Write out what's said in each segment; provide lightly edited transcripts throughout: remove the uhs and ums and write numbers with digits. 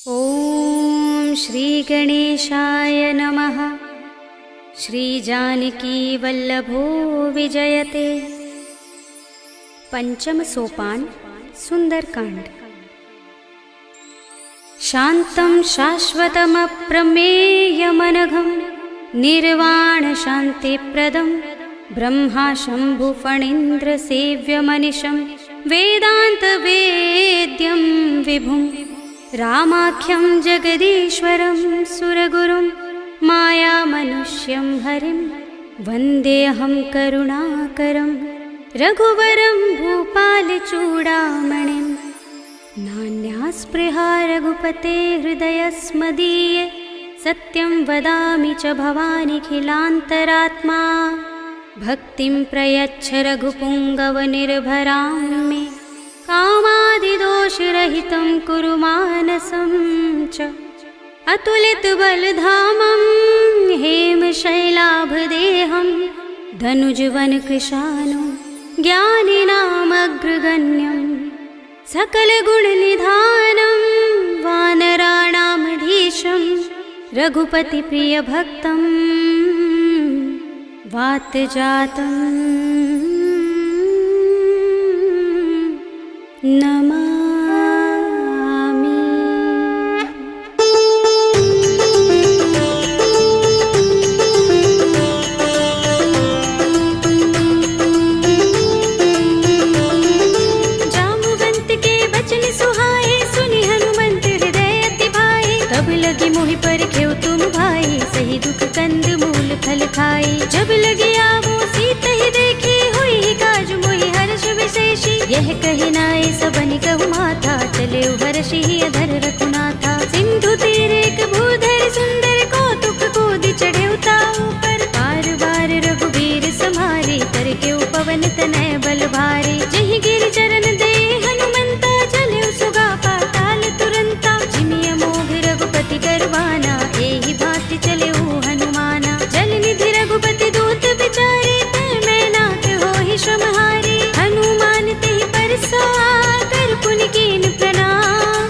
ॐ श्री गणेशाय नमः। श्री जानकी वल्लभो विजयते। पंचम सोपान सुंदरकांड। शांतं शाश्वतमप्रमेयमनघं निर्वाण शान्तिप्रदं ब्रह्मा शंभु फणीन्द्र सेव्यमनिशं वेदान्तवेद्यं विभुं रामाख्यं जगदीश्वरं सुरगुरुं मायामनुष्यं हरिं वन्देऽहं करुणाकरं रघुवरं भूपालचूडामणिं। नान्यास्पृहा रघुपते हृदयस्मदीये सत्यं वदामि च भवानिखिलान्तरात्मा। भक्तिं प्रयच्छ रघुपुङ्गवनिर्भरां मे कामादिदोषरहितं कुरु मानसं च। अतुलितबलधामं हेमशैलाभदेहं धनुजवनकृशानुं ज्ञानिनामग्रगण्यं सकलगुणनिधानं वानराणामधीशं रघुपतिप्रियभक्तं वातजातं नमामि। जामुवंत के बचन सुहाए सुनि हनुमंत हृदय अति भाए। तब लगी मोहि परखेउ तुम भाई सही दुख कंद मूल फल खाई। जब लगी आवो सीत ही देखी हुई काज मोहि हर्ष विशेषी। यह कही नाय सबनि कहु माथा चले हर्षि अधर रघुनाथा। सिंधु तीर एक भूधर सुंदर कौतुक कूदि चढ़े ताऊ पर। बार बार रघुबीर समारे कर के पवन तनय बल भारे। जहि गिर चरण दे हनुमंता चले सुगा पाताल तुरंता। जिमिय मोघ रघुपति करवाना एहि भांति चले हनुमाना। जल निधि रघुपति दूत विचारे तै मैं नाथ होहि श्रमहारी। हनुमान तेहि परसा कर पुनि कीन प्रणाम।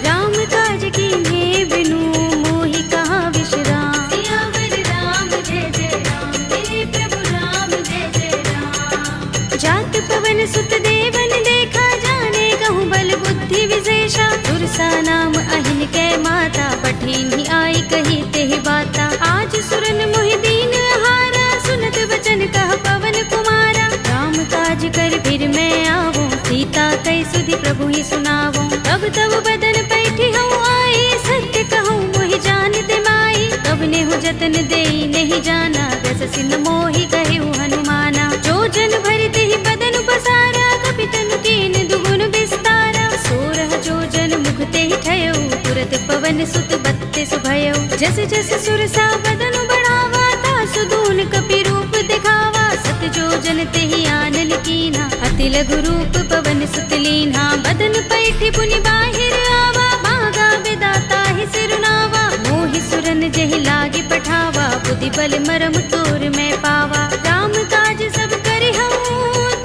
राम काज कीन्हे बिनु मोहि कहाँ विश्राम। सियावर राम जय जय राम मेरे प्रभु राम जय जय राम। जात पवन सुत देवन देखा जाने कहूँ बल बुद्धि विशेषा। सुरसा नाम अहिन कै माता पठीन ही आई कही तेहि बाता। आज सुरन मोहि दीन हारा सुनत वचन कह पवन कुमारा। राम काज कर फिर मैं आवो सीता कई सुधि प्रभु ही सुनावो। तब तब बदन पैठी हूँ आई सत्य कहूँ मोहि जानते माई। तब नेहु जतन देई नहीं जाना दस सिन मोहि कहेउ हनुमाना। जो जन भरते ही बदन पसारा कपितन कीन दुगुन विस्तारा। सोरह जो जन मुख ते ही ठयउ तुरत पवन सुत बत्तीस भयउ। जस जस सुरसा बदन बढ़ावा तासु दून कपि रूप दिखावा। सत जो जन ते ही आनन कीन्हा अति लघु रूप पवन सुत लीन्हा। बदन पैठी पुनि बाहिर आवा मागा विदाता ही सिरुनावा। मोहि सुरन जहि लागे पठावा बुद्धि बल मरम तोर मैं पावा। राम काज सब करि हूँ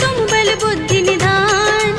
तुम बल बुद्धि निधान।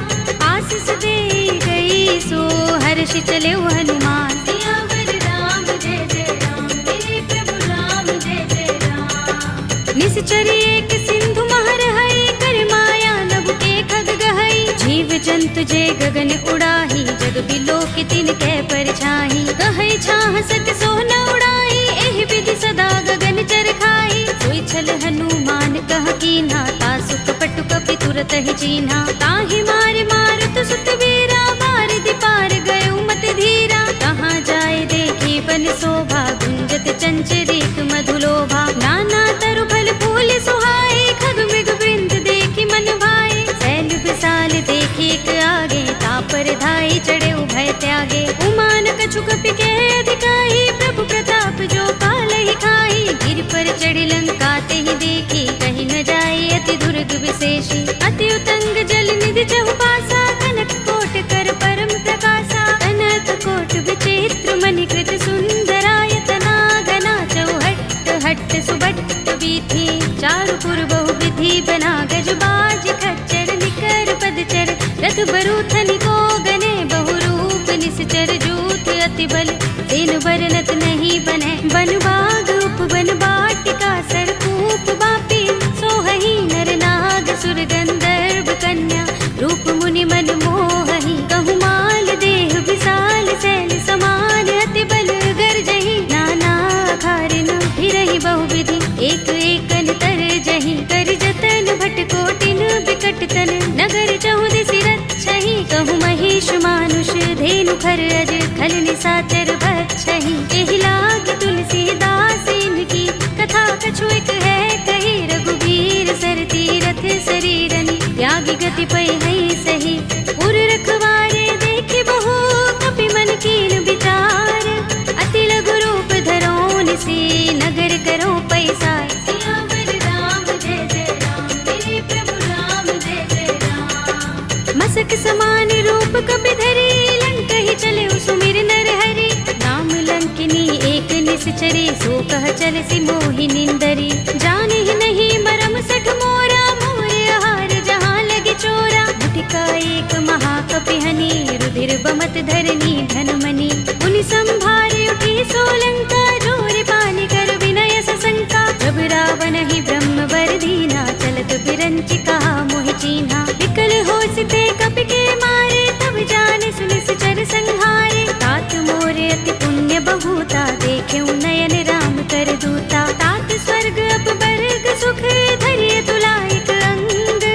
आशीष दे गई सो हर्षि चले हनुमान। सियावर राम जय जय राम मेरे प्रभु राम जय जय राम। निश्चरी एक सिंधु महर हई कर माया नभ के खग गहई। जीव जंतु जे गगन उड़ाही जग बिलो के तिन कै परछाही। कहै छाह सक सो न उड़ाई एहि विधि सदा गगन चर खाई। सोई छल हनुमान कह कीन्हा तासु कपटु कपि तुरत ही चीन्हा। ताहि मार मारुत सुत वीरा बारिधि पार गयो मत धीरा। कहाँ जाए देखी बन शोभा गुंजत चंचरीक मधुलोभा। नाना तरु फल फूल सुहाए खग मृग वृंद देखी मन भाए। शैल विशाल देखी एक आगे तापर धाई चढ़े उभय त्यागे। उमान कछु कपि के अधिकाई प्रभु प्रताप जो काल ही खाई। गिर पर चढ़ी लंका ते ही देखी कहीं न जाए अति दुर्ग विशेषी। अति उतंग जल निधि चहुपासा कनक कोट कर परम प्रकाशा। अनंत कोट विचित्र मणिकृत सुंदरायतना घना चौहट्ट हट्ट सुबट्ट वीथी। चारु पुर बहु विधि बना गज बाज खच्चर निकर पदचर। रथ बरूथनि को गने बहु रूप निश्चर जूथ अति बल तेन बरनत नहीं बने बन बाग उपवन बाटिका सरकूप बापी सोहहि नर नाग सुर गंधर्व कन्या रूप मुनि मन मोहहि कहु माल देह विशाल शैल समान अति बल गर्जहि नाना खारिन फिरहि बहुविधि एक एकन तर जहि कर जतन भट कोटिन बिकट तन नगर चहुदिस रक्षहि कहु महिष मानुष धेनु खर अज खल निसाचर बक्षहि एहि लाग तुलसीदास इनकी कथा कछु एक है कही रघुबीर सर तीरथ शरीरनि त्यागी गति पै है सही उर रखवारे देखे बहु कपि मन कीन विचार अति लघु रूप धरोन से नगर करो पैसा सियावर राम जय जय राम मेरे प्रभु राम जय जय राम मसक समान रूप कपि धरे लंक ही चले सुमिर नर हरि नाम लंकिनी एक निश्चरे सो कह चल सी मोहि निंदरी जाने ही नहीं मरम सठ मोरा मोरे आहार जहाँ लगे चोरा मुठिका एक महाकपिहनि रुधिर बमत धरनी धनमणि मुनि संभारे उठी सोलंका जोर पानी कर विनय सशंका जब रावण ही ब्रह्म वर दीना चलत बिरंचि कहा मोहि चीन्हा विकल होसिते कपि के मारे तब जाने सुनिस चर संहारे तात मोरे अति पुण्य बहुता देखे नयन राम कर दूता तात स्वर्ग अपवर्ग सुख धरिय तुलायक अंग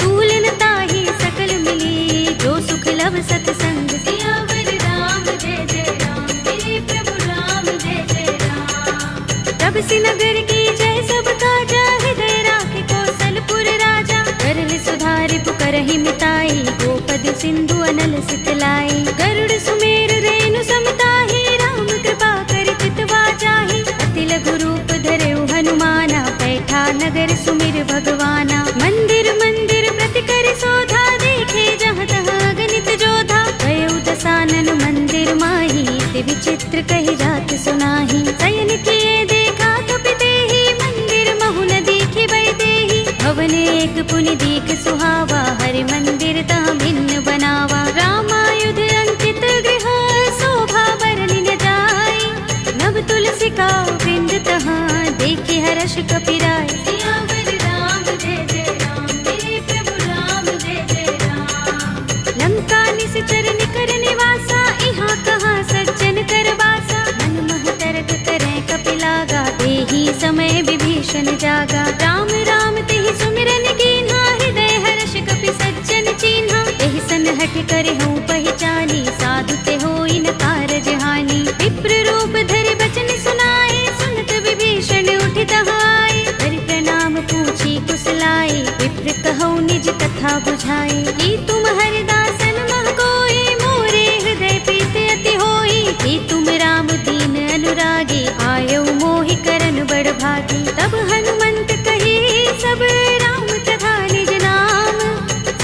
तूलन ताहि सकल मिली जो सुख लव सतसंग सियावर राम जय जय राम मेरे प्रभु राम जय जय राम तब सी नगर की जय सब काजा हृदय राखे कौशलपुर राजा करल सुधारि पुकरहि मिताई गोपद सिंधु अनल सितलाई गरुड़ सुमेर रेणु समताहि राम कृपा कर चितवा जाहि अति लघु रूप धरेउ हनुमाना बैठा नगर सुमिर भगवाना मंदिर मंदिर प्रति कर शोधा देखे जहाँ तहाँ गणित जोधा गयो दसानन मंदिर माही ते विचित्र कही जात सुनाही शयन किए देखा कपि तेहि मंदिर महु न दीखि बै देहि भवन एक पुनि दीख सुहावा हरि मंदिर तह भिन्न बनावा रामायुध अंकित गृह शोभा बरनि न जाय नव तुलसी का वृंद तहाँ देखे हर्ष कपिराय सियावर राम जय जय राम मेरे प्रभु राम जय जय राम लंका निश्चर निकर निवासा इहाँ कहाँ सज्जन कर बासा मन मह तरक करें कपिलागा तेहि समय विभीषण जागा राम राम तेहि सुमिरन कीन्हा हृदय हर्ष कपि सज्जन चीन्हा एहि सन हठ करे हूँ पहचानी साधु ते होई न कारज हानि विप्र रूप धरि बचन सुनाए सुनत विभीषण उठि तहाय हरि प्रणाम पूछी कुशलाए विप्र कहौ निज कथा बुझाए की तुम हरिदासन मह कोई मोरे हृदय प्रीत अति होई की तुम राम दीन अनुरागी आयो मोहि करन बड़ भागी तब हनुमंत कही सब राम तथा निज नाम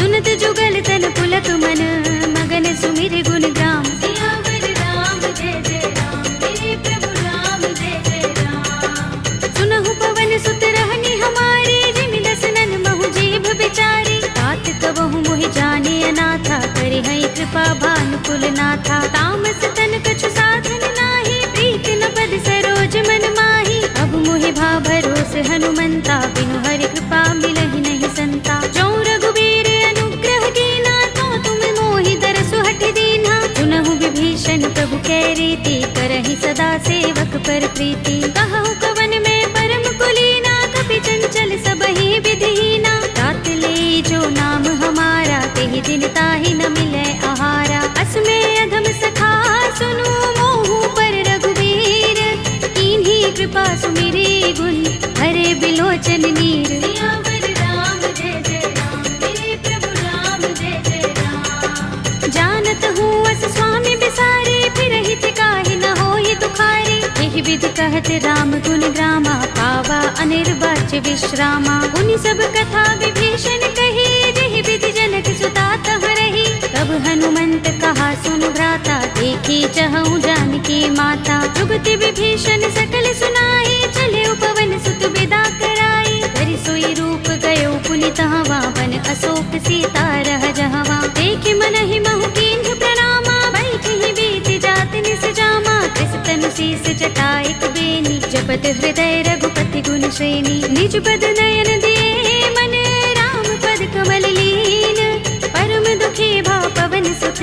सुनत जुगल तन पुलक मन मगन सुमिर गुण ग्राम सियावर राम जय जय राम मेरे प्रभु राम जय जय राम सुनहु पवन सुत रहनी हमारे जिमि दसनन महु जीभ बिचारी तात कबहु मोहि जाने अनाथा करे है कृपा भानुकुल नाथा तामस तन कछु साधन नाही प्रीत न पद सरोज मन माही अब मोहि भा भरोस हनुमंता बिनु हरि कृपा मिलहि नहीं संता जो रघुबीर अनुग्रह कीना तो तुम मोहि दरसु हठ दीना सुनहु विभीषण प्रभु कै रीति करहि सदा सेवक पर प्रीति कहु कवन में परम कुलीना कपि चंचल सबहि विधिहीना तात ले जो नाम हमारा तेहि दिन ताहि न मिलै आहारा अस्मे अधम सखा सुनु मोहु पर रघुबीर कीन्ही कृपा सुमिरी गुण हरे बिलोचन नीर सियावर राम जय जय राम मेरे प्रभु राम जय जय राम जानत हूँ अस स्वामी बिसारे फिर हित काहि न होहि दुखारे एहि विधि कहत राम गुण ग्रामा पावा अनिर्वाच्य विश्रामा उनि सब कथा विभीषण कही जेहि विधि जनक सुता तह रही तब हनुमंत कहा सुनु भ्राता देखी चहु जानकी माता जुगति विभीषण सकल सुनाई चले उपवन सुत विदा कराई धरि सोई रूप गयो पुनि तहवा वन अशोक सीता रह जहवा देखि मन ही महु कीन्ह प्रणामा बैठि सीस जटाइक बेनी, जपत हृदय रघुपति गुण श्रेणी। निज पद नयन दिए मन, राम पद कमल लीन। परम दुखी भाव पवन सुत,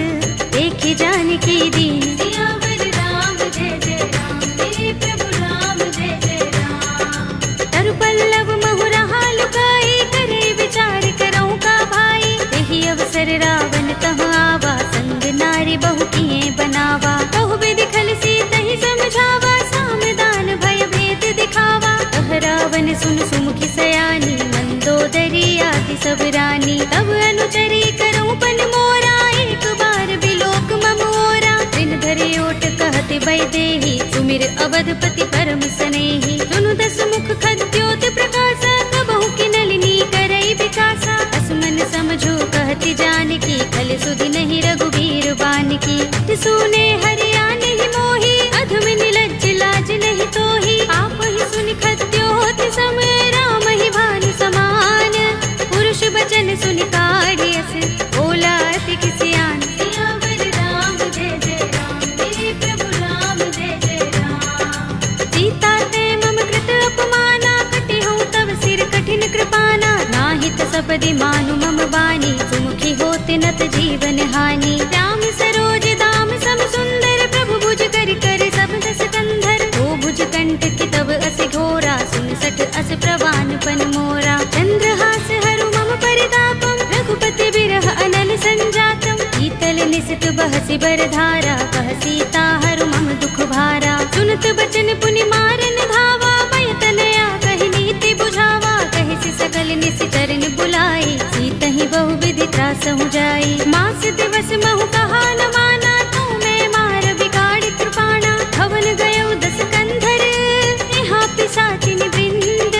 देखे जानकी दीन। सियावर राम जय जय राम, मेरे प्रभु राम जय जय राम। तरु पल्लव महु रहा लुकाई, करे विचार करऊं का भाई। यही अवसर रावण तह आवा, संग नारी बहु किए बनावा। बहु विधि खल सीत ही समझावा, सामदान भय भेद दिखावा। कह रावण सुन सुमुखी सयानी, मंदोदरी आदि सब रानी। तब अनुचरी करऊं पन मोरा, एक बार बिलोक मम ओरा। दिन धरे ओट कहते वैदेही, सुमिर अवधपति परम स्नेही। सुनु दस मुख खद्योत प्रकाशा, कबहु की नलिनी करई विकासा। असमन समझो कहती जानकी, खल सुधि नहीं रघुबीर बानकी। सुने हरिया नहीं मोही, अधम निलज्ज लाज नहीं तोही। आप ही सुनि खद्योत सम, राम ही भानु समान। पुरुष बचन सुनि काढ़ियस, बोला अति किसियान। सियावर राम जय जय राम, मेरे प्रभु राम जय जय राम। सीता ते मम कृत अपमाना, कटे हूँ तव सिर कठिन कृपाना। नाहित सपदि मानु मम बानी, सुमुखी होते नत जीवन हानि। राम सरोज दाम सम सुंदर, प्रभु भुज कर कर सब दस कंधर। ओ भुज कंठ की तब अस घोरा, सुन सठ अस प्रवान पन मोरा। चंद्रहास हरु मम परितापम, रघुपति बिरह अनल संजातम। शीतल निसित बहसि बरधारा, कह सीता हरु मम दुख भारा। सुनत बचन पुनि मारन धावा, भय तनया कहि नीति बुझावा। कहि सि सकल निसिचरन बुलाई, सीत ही बहु विधि त्रासहु जाई। मास दिवस महु कहा न माना, तू मैं मार बिगाड़ कृपाणा। भवन गयो दस कंधर, यहाँ पिशाचिनी वृंद।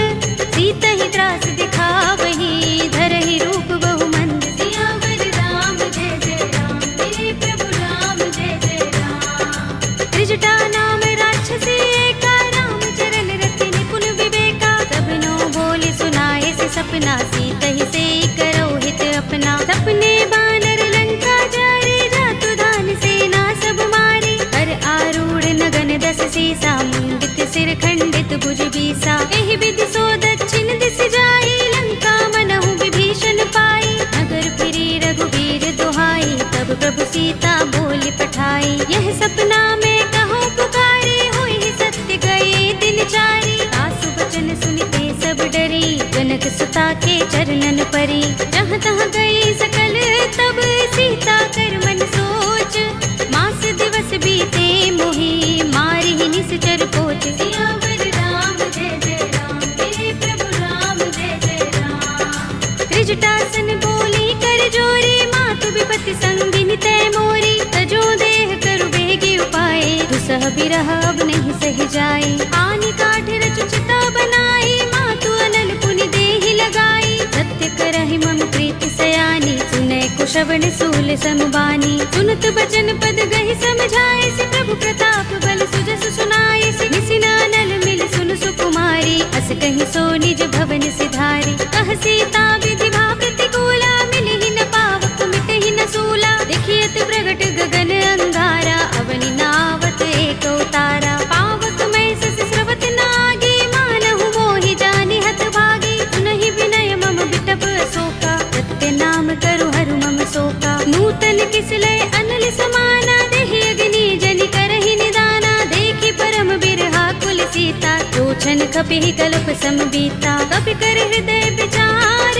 सीत ही त्रास दिखावही, धरहि रूप बहु मंद। सियावर राम जय जय राम, मेरे प्रभु राम जय जय राम। त्रिजटा नाम राक्षसी एका, राम चरण रति निपुण विवेका। सबनो बोले सुनाए से सपना, सीत ही से करो हित अपना। सपने बानर लंका जारे, जातु दान सेना सब मारे। हर आरूढ़ नगन दस सीसा, मुंडित सिर खंडित भुज बीसा। एहि विधि सो दक्षिण दिस जाई, लंका मनहु विभीषण पाई। नगर फिरी रघुबीर दुहाई, तब प्रभु सीता बोली पठाई। यह सपना में कहूँ पुकारे, हुई सत्य गए दिन चारी। आसु बचन सुनते सब डरी, जनक सुता के चरणन परी। जहाँ तहाँ गई सकल तब, सीता कर मन सोच। मास दिवस बीते मोही, मारी ही निश्चर पोच। सियावर राम जय जय राम, मेरे प्रभु राम जय जय राम। त्रिजटासन बोली कर जोरी, मातु विपत्ति संगिनी तय मोरी। तजो देह करु बेगी उपाय, दुसह बिरह अब नहीं सह जाए। आनि काठ रचु चिता बनाई, मातु अनल पुनि देहि लगाई। सत्य करहि मम प्रीति सयानी, सुनै कुशवन सूल समबानी। सुनत बचन पद गहि समझाए, से प्रभु प्रताप बल सुजस सुनाए। से निसिना नल मिल सुन सुकुमारी, अस कहि सो निज भवन सिधारी। कह सीता विधि भा प्रतिकूला, मिलहि न पावक मिटहि न सूला। देखियत प्रगट गगन अंगारा, अवनि नावत एक उतारा। पावक मैं सस स्रवत नागी, मानहु मोहि जानि हत भागी। सुनहि विनय मम बिटप अशोका, सत्य नाम करु हरु मम शोका। नूतन किसलय अनल समाना, देहि अग्नि जनि करहि निदाना। देखि परम बिरहा कुल सीता, रोचन कपिहि कल्प सम बीता। कपि कर हृदय विचार,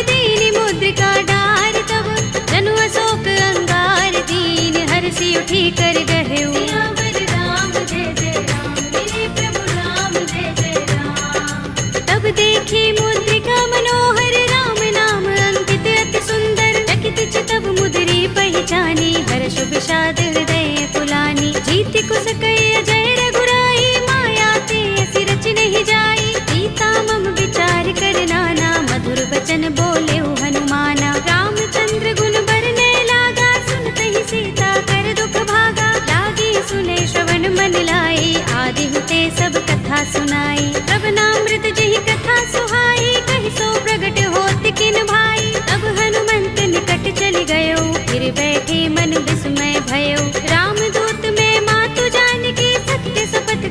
दीनि मुद्रिका डार। तब जनु अशोक अंगार, दीन हर्षि उठी कर गहेउ। सियावर राम जय जय राम, मेरे प्रभु राम जय जय राम। तब देखी मुद्रिका मनोहर, राम नाम अंकित अति सुंदर। चकित चितव मुद्री पहचानी, हर्ष विषाद हृदय पुलानी। जीति कुस कई अजय रघुराई, माया ते असि रच नहीं जाई। सीता मम विचार कर नाना, मधुर वचन बोले हनुमाना। रामचंद्र गुण बरने लागा, सुनते ही सीता कर दुख भागा। लागी सुने श्रवण मन लाई, आदि हुते सब कथा सुनाई। श्रवणामृत जहि कथा सुहाई, कहि सो प्रगट होत किन भाई। तब हनुमंत निकट चल गयो, फिर बैठे मन विस्मय भयो। रामदूत में मातु जानकी, सत्य शपथ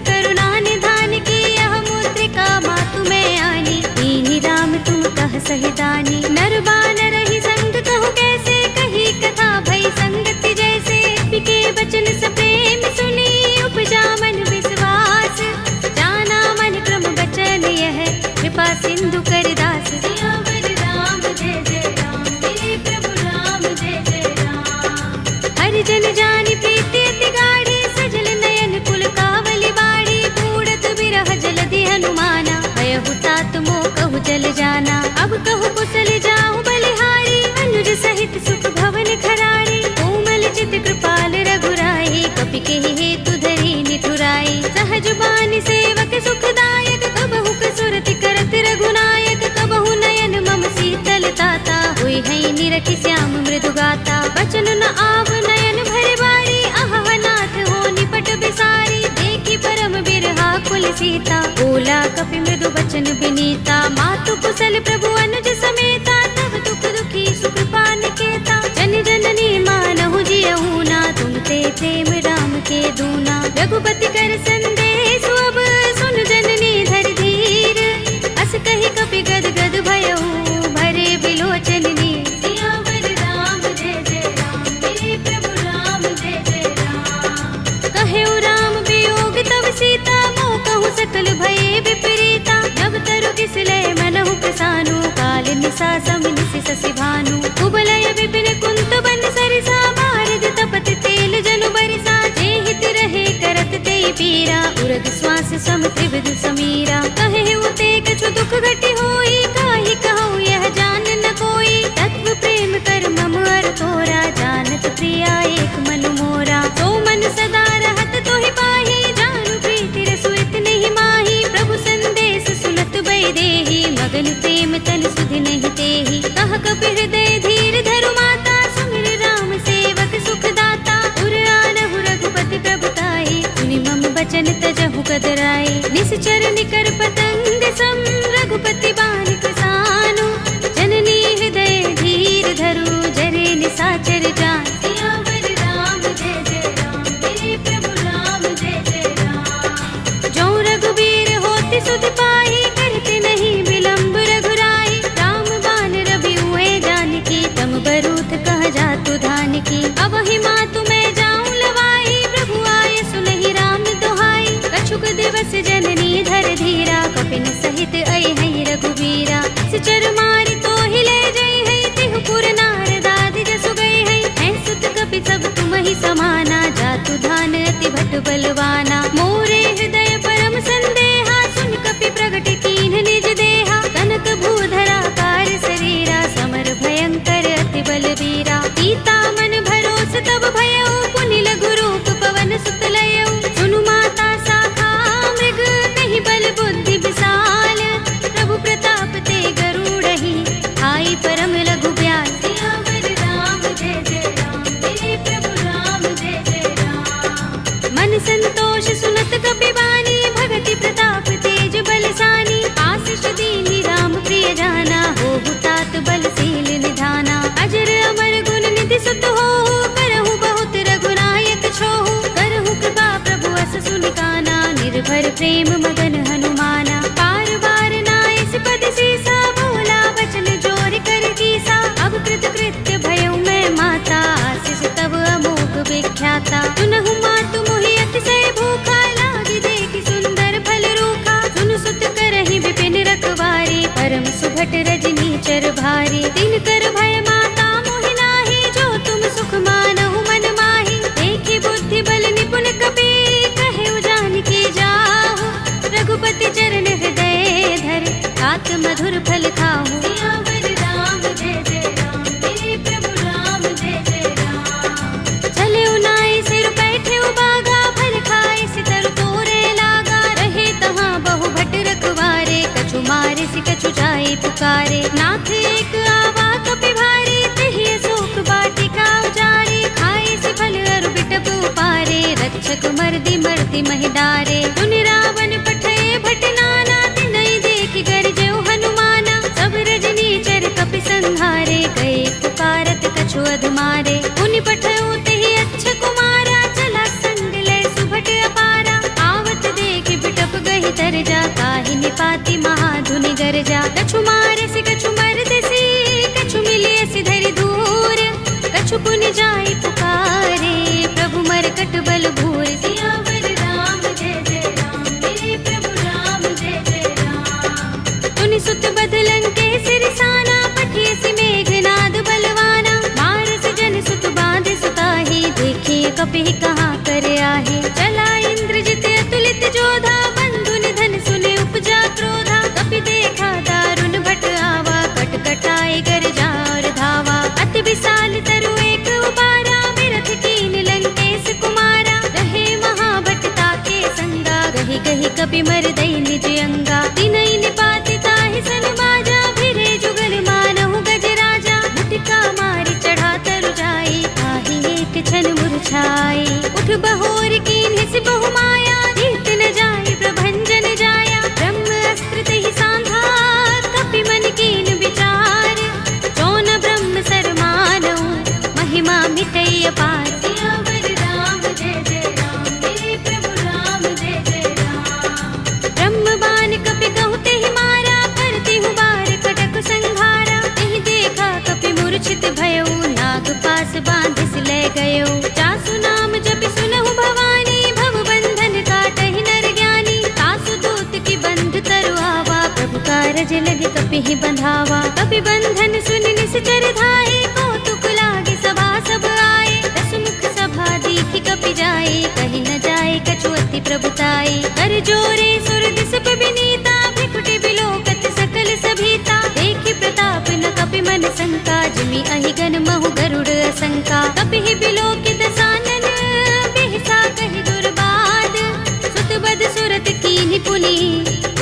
बानी सेवक सुखदायक, कबहु कसुरति करत रघुनायक, कबहु नयन मम शीतल ताता, हुई है निरखि श्याम मृदु गाता। बचन न आव नयन भरे बारी, अहह नाथ हो निपट बिसारी, देखी परम बिरहा कुल सीता, बोला कपि मृदु बचन बिनीता। मातु कुशल प्रभु अनुज समेता, तब दुख दुखी सुकृपा निकेता, जन जननी मानहु जियहु ना, तुम ते प्रेम राम के दूना। रघुपति कर संदेश अब सुन जननी धर धीर, अस कहि कपि गद गद भयहु भरे बिलोचन नीर। सियावर राम जय जय राम, मेरे प्रभु राम जय जय राम। कहेउ राम वियोग तब सीता, मोह कहूँ सकल भये विपरीता। नव तरु किसले मनहु प्रसानु, काल निसा समिनिसि शशि भानु। कुबलय विपिन कुंत बन सरिसा, बारद तपत तेल जनु बरिसा। जे हित रहे करत ते पीरा, उरग श्वास सम त्रिविध समीरा। कहेउ ते कछु दुख घटी होई, काहि कहूँ यह जान न कोई। तत्व प्रेम कर मम अर तोरा, जानत प्रिया एक मन मोरा। तो मन सदा रहत तोहि पाही, जानु प्रीति रसु इतने माही। प्रभु संदेश सुनत बै देहि, मगन प्रेम तन सुधि नहीं तेहि। कह कपि हृदय धीर धरु माता, सुमिर राम सेवक सुख दाता। उर आनहु रघुपति प्रभुताई, सुनि मम बचन तजहु कदराई। निश्चर निकर पतंग सम, रघुपति बानिक सानु। जननी हृदय धीर धरु, जरे निसाचर जान। सियावर राम जय जय राम, मेरे प्रभु राम जय जय राम। जो रघुबीर होति सुधि पाही, करते नहीं विलंब रघुराई। राम बान रवि हुए जानकी, तम बरूथ कह जातु धानकी। अब ही मातु मैं जाऊं लवाई, प्रभु आए सुनहि राम दुहाई। कछुक दिवस जननी धर धीरा, कपिन सहित आई है रघुबीरा। सिचर मारि तो ही ले जई है, तिहु पुर नारद आदि जसु गई है। हैं सुत कपि सब तुम ही समाना, जातु धान अति भट बलवाना। मोरे हृदय परम संदेहा, सुन कपि प्रगट कीन्ह निज देहा। कनक भूधरा कार शरीरा, समर भयंकर अति बलवीरा। सीता मन भरोस तब भयउ, पुनि लघु रूप पवन सुत लयउ। सुनु माता शाखा मृग, नहीं बल बुद्धि विशाल। प्रभु प्रताप ते गरुड़हि, आई परम लघु ब्याल। सियावर राम जय जय राम, मेरे प्रभु राम जय जय राम। मन संतोष सुनत कपि बानी, भगति प्रताप तेज बलसानी। आशीष दीनि राम प्रिय जाना, होहु तात बलशील निधाना। अजर अमर गुण निधि सुत होहु, करहु बहुत रघुनायक छोहु। करहु कृपा प्रभु अस सुनि काना, निर्भर प्रेम मगन हनुमाना। बार बार नाइस पद सीसा, बोला बचन जोर कर कीसा। अब कृत कृत्य भयउ मैं माता, आशीष तब अमोघ विख्याता। सुनहु मातु मोहि अतिशय भूखा, लागी देखि सुंदर फल रूखा। सुन सुत करहि विपिन रखवारी, परम सुभट रजनी चर भारी। दिन कर भय माता मोहि नाही, जो तुम सुख मानहु मन माही। देखि बुद्धि बल निपुण कपि, कहेउ जानकी जाहु। रघुपति चरण हृदय धर, तात मधुर फल खाहु। सियावर राम जय जय राम, मेरे प्रभु राम जय जय राम। चले उनाई सिर बैठे बागा, फल खाए सितर तोरे लागा। रहे तहाँ बहु भट रखवारे, कछु मारे सि कछु जाए पुकारे। नाथ एक आवा कपि भारी, तेहि अशोक वाटिका उजारे। खाए सि फल अरु बिटप उपारे, रक्षक मर्दि मर्दि महि डारे। सुनि रावण पठय भट नाना, तिनहि देखि गरजेउ हनुमाना। सब रजनी चर कपि संहारे, गए पुकारत कछु अधमारे। मुनि पठउ तेहि अच्छ कुमारा, चला संग लय सुभट अपारा। आवत देखि बिटप गहि तरजा, काहि निपाति महाधुनि गरजा। कछु मारे सि कछु मरदेसि, कछु मिलिए सि धरि दूर। कछु पुनि जाई पुकारे, प्रभु मरकट बल भूर। सियावर राम जय जय राम, मेरे प्रभु राम जय जय राम। तुनि सुत बदलन के सिरसाना, पठिए सि मेघनाद बलवाना। मारस जन सुत बांध सुताही, देखिए कपि कहाँ कर आहे। चला इंद्रजित अतुलित जोधा, बंधु निधन सुने उपजा क्रोधा। कपि देखा दारुण भट आवा, कट कटाए गरजा और धावा। अति विशाल तरु एक उबारा, विरथ कीन लंकेश कुमारा। रहे महाभट ताके संगा, गहि गहि कपि मर दई निज अंगा तिनई निपात ताहि सन बाजा फिरे जुगल मानहु गज राजा मुटिका मारी चढ़ा तरु जाई ताहि एक क्षण मुरझाई उठ बहोर कीन हिस बहु माया जीत न जाई प्रभंजन जाया ब्रह्म अस्त्र तहि सांधा कपि मन कीन विचार जौन ब्रह्म सर मानहु महिमा मिटई अपार सियावर राम जय जय राम मेरे प्रभु राम जय जय राम ब्रह्म बाण कपि कहु तेहि मारा करती हूँ बार कटक संहारा तेहि देखा कपि मूर्छित भयउ नाग पास बांधिस ले गयो जासु नाम जपि सुनहु भवानी भव बंधन काटहि नर ज्ञानी तासु दूत की बंध तरु आवा प्रभु कारज लगे कपि ही बंधावा कपि बंधन सुन निश्चर धाये कौतुक लागे सभा सब आए दस मुख सभा दीखि कपि जाए कहीं न जाए कछु अति प्रभुताई कर जोरे सुर दिस विनीता भ्रिकुटि बिलोकत सकल सभीता देखि प्रताप न कपि मन शंका जिमि अहि गन महु गरुड़ असंका कपि ही बिलोकित सानन बिहसा कहि दुर्बाद सुत बद सुरत कीन्हि पुनि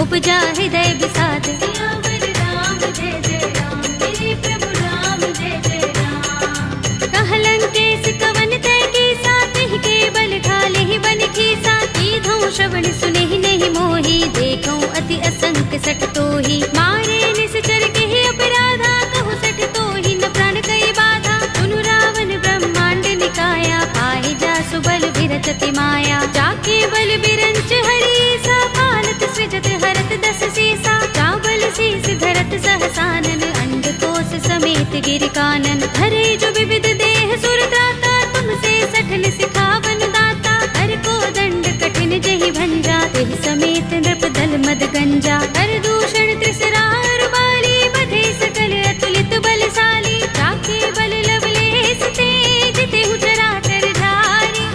उपजा हृदय विषाद सियावर राम जय जय राम मेरे प्रभु राम जय जय राम कहलंकेश कवन तै कीसा तिहि के बल घाले ही बन खीसा कीधौ श्रवण सुनेहि नहीं मोहि देखौ अति असंक सठ तोहि मारे निश्चर केहि अपराधा कहु सठ तोहि न प्राण कई बाधा सुनु रावण ब्रह्मांड निकाया पाहि जासु बल विरचति माया जाके बल बिरंच हरि सा पालत सृजत हरत दस सीसा चावल शीस धरत सहसानन अंडकोश समेत गिर कानन धरे जो विविध देह सुर दाता तुमसे सठन सिखावन दाता हर को दंड कठिन जहि भंजा तेहि समेत नृप दल मद गंजा हर दूषण त्रिसरार बाली बधे सकल अतुलित बलशाली जाके बल लवलेस तेज तेहु चराचर झारी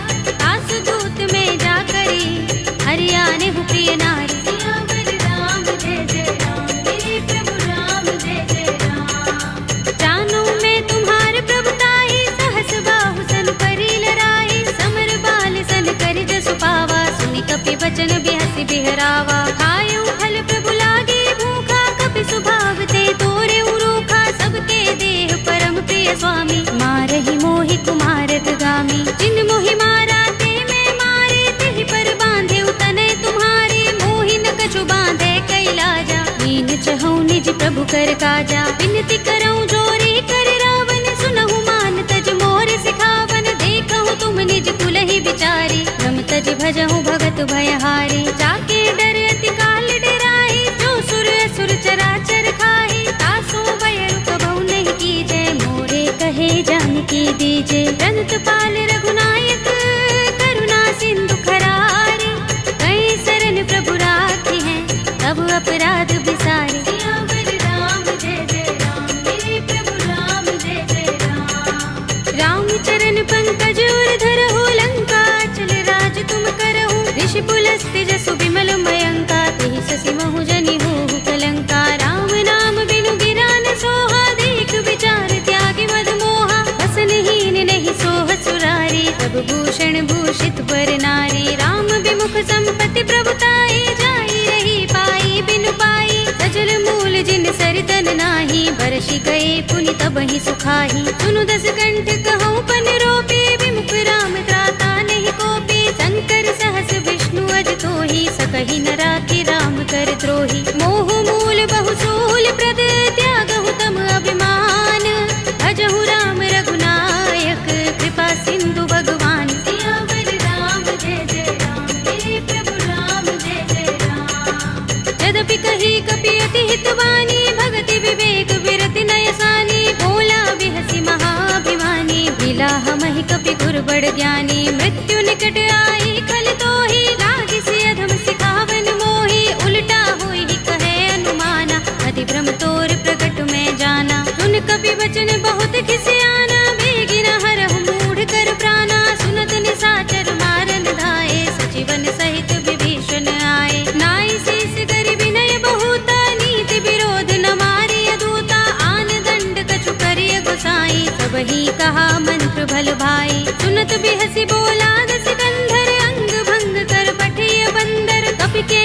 तासु दूत में जा करी हरियाणे हु प्रिय नारी सियावर राम जय जय राम मेरे प्रभु राम जय जय राम जानो मैं तुम्हार प्रभुताई सहस बाहु सन करी लराई समर बाल सन करि जसु पावा सुनि कपि बचन बिहसि बिहरावा खायउ फल प्रभु लागे भूखा कपि सुभाव ते तोरे उरूखा सबके देह परम प्रिय स्वामी मारहि मोहि कुमारत गामी जिन मोहि मारा ते मैं मारे तेहि पर बांधे तनय तुम्हारे मोहि न कछु बांधे कैलाजा मीन चहु निज प्रभु कर काजा विनती करऊं जोरी कर रावण सुनहु मान तज मोर सिखावन देखहु तुम निज कुलहि विचारी रम तज भजहु भगत भयहारी जाके डर अति काल डराई जो सुर असुर चराचर खाई तासो भय कबहु नहीं कीजे मोरे कहे जानकी दीजे रंत पाल रघुनायक करुणा सिंधु खरारी कई शरण प्रभु राखी हैं तब अपराध बिसारे सियावर राम जय जय राम मेरे प्रभु राम जय जय राम राम चरण पंकज उर धरहु लंका चल राज तुम करहु ऋषि पुलस्त्य जसु विमल मयंका तेहि शशि महु जनि होहु कलंका राम नाम बिनु गिरा न सोहा देख विचार त्यागी मद मोहा बसनहीन नहीं सोह सुरारी सब भूषण भूषित बर नारी राम विमुख संपत्ति प्रभुताई जाई रही पाई बिनु पाई सजल मूल जिन सरितन नाही बरषि गए पुनि तबहि सुखाही सुनु दस कंठ कहूँ पन रोपे विमुख राम त्राता नहीं कोपे शंकर सहस विष्णु अज तोहि सकहि न राखी राम कर द्रोही मोह मूल बहु सूल प्रद त्यागहु तम अभिमान भजहु राम रघुनायक कृपा सिंधु भगवान सियावर राम जय जय राम मेरे प्रभु राम जय जय राम यद्यपि कही कपि अति हितवानी भगति विवेक विरति नयसानी भोला बिहसि महाभिमानी मिला हमहि कपि गुर बड़ ज्ञानी मृत्यु निकट आई खल तोहि लागी सि अधम सिखावन मोहि उल्टा होई कहे अनुमाना अति भ्रम तोर प्रगट में जाना सुन कपि वचन बहुत खिसियाना बेगिन हरहु मूढ़ कर प्राणा सुनत निशाचर मारन धाये सजीवन सहित विभीषण आए नाई शीस करि विनय बहुता नीति विरोध न मारी अधूता आन दंड कछु करिय गोसाई सबहि कहा मंत्र भल भाई सुनत बिहसि बोला दस कंधर अंग भंग कर पठिय बंदर कपि के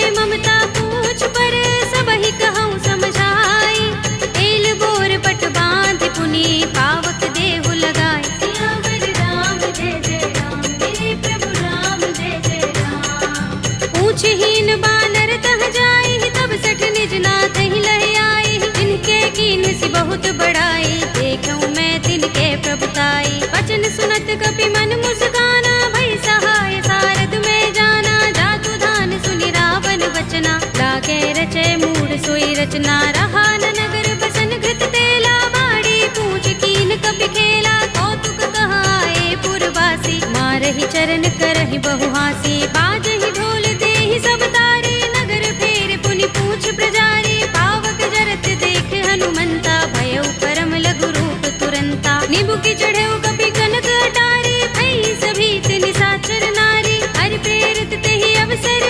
पूछहीन बानर तह जाई, तब सठ निज नाथ ही लह आई। जिनके कीन सी बहुत बड़ाई, देखूं मैं तिनके प्रभुताई। वचन सुनत कपि मन मुस्काना, भई सहाय सारद में जाना। जातु धान सुनि रावण वचना, लागे रचे मूढ़ सोई रचना। रहा न नगर बसन घृत तेला, बाड़ी पूछ कीन कपि खेला। कौतुक कहाए पुरवासी, मारहि चरण करहि बहु हासी। बाजहि ढोल देहि सब तारे, नगर फेर पुनि पूछ प्रजारी। पावक जरत देख हनुमंता, भयउ परम लघु रूप तुरंता। निबु की चढ़ेउ कपि कनक अटारी, भई सभीत निशाचर नारी। हरि प्रेरित तेहि अवसर,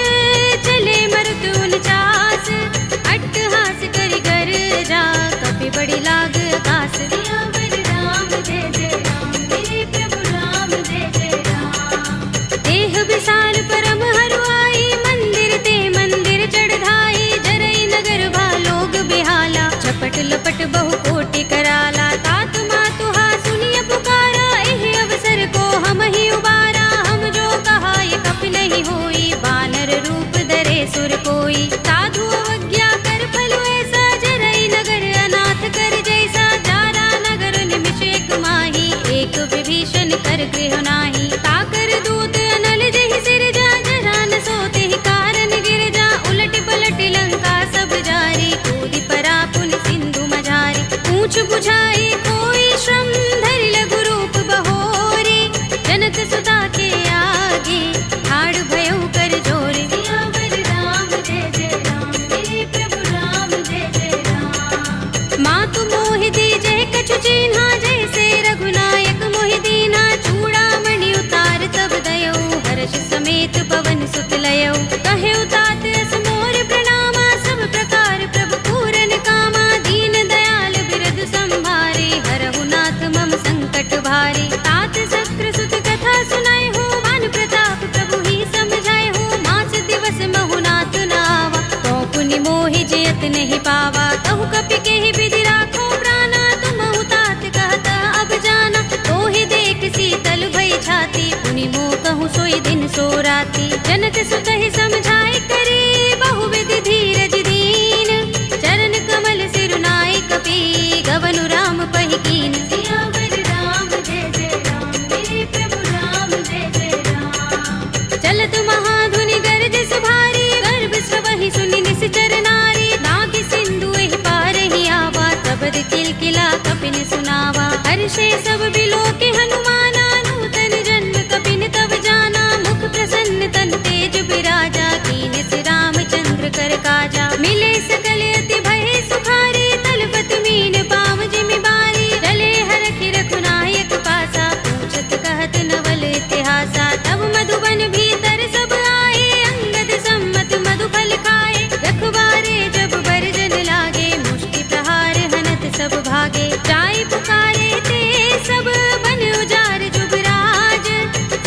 चले मरुत 49। अट्टहास करि गर्जा, कपि बड़ी लाग आकाश। सियावर राम जय जय राम, मेरे प्रभु राम जय जय राम। देह विशाल परम हरुआई, मंदिर ते मंदिर चढ़ाई। जरई नगर भालोग बिहाला, झपट लपट बहु कोटि कराला। तात मातु हा सुनिय पुकारा, एहि अवसर को हम ही उबारा। हम जो कहा ये कपि नहीं होई, बानर रूप धरे सुर कोई। साधु अवज्ञा कर फल ऐसा, जरई नगर अनाथ कर जैसा। जारा नगर निमिष एक माही, एक विभीषण कर गृह नाही। ताकर दूत अनल जहि सिर जा, जरा न सोते ही कारण गिर जा। उलट पलट लंका सब जारी, कूदि परा पुनि सिंधु मझारी। पूछ बुझाई कोई श्रम, धरि लघु रूप बहोरी। जनक सुता के आगे, ठाड़ भयउ कर जोरी। सियावर राम जय जय राम, मेरे प्रभु राम जय जय राम। मातु मोहि दीजहि कछु चिन्हा, जैसे रघुनायक मोहि दीन्हा। चूड़ामणि उतार तब दयौ, हर्ष समेत पवन सुत लयौ। कहेउ तात अस मोर प्रणामा, सब प्रकार प्रभु पूरन कामा। दीन दयाल बिरद संभारे, हरहु नाथ मम संकट भारे। तात शक्र सुत कथा सुनाए हो, मान प्रताप प्रभु ही समझाए हो। मास दिवस महु नाथ नावा, तो पुनि मोहि जयत नहीं पावा। कहु कपि केहि विधि राखो प्राणा, तुमहु तात कहता अब जाना। तोहि देख शीतल भई छाती, पुनि मोह कहूँ सोई दिन सो राती। जनक सुतहि समझाए करे, बहु विधि धीरज दीन। चरण कमल सिरुनाए कपि, गवनु राम पहि कीन। सियावर राम जय जय राम, मेरे प्रभु राम जय जय राम। चलत महाधुनि गरज सुभारी, गर्भ स्वहि सुनि निश्चर नारी। नागि सिंधु एहि पार ही आवा, तबद किलकिला कपिन सुनावा। हर्षे सब बिलोके हनुमाना, नूतन जन्म कपिन तब जाना। मुख प्रसन्न तन तेज बिराजा, कीन सि रामचंद्र कर काजा। मिले सकल अति भय सुखारी, तलपत मीन पाव जिमि बारी। चले हरखि रघुनायक पासा, पूछत कहत नवल इतिहासा। तब मधुबन भीतर सब आए, अंगद सम्मत मधु फल खाए। रखवारे जब बरजन लागे, मुष्टि प्रहार हनत सब भागे। जाय पुकारे ते सब, बन उजार जुबराज।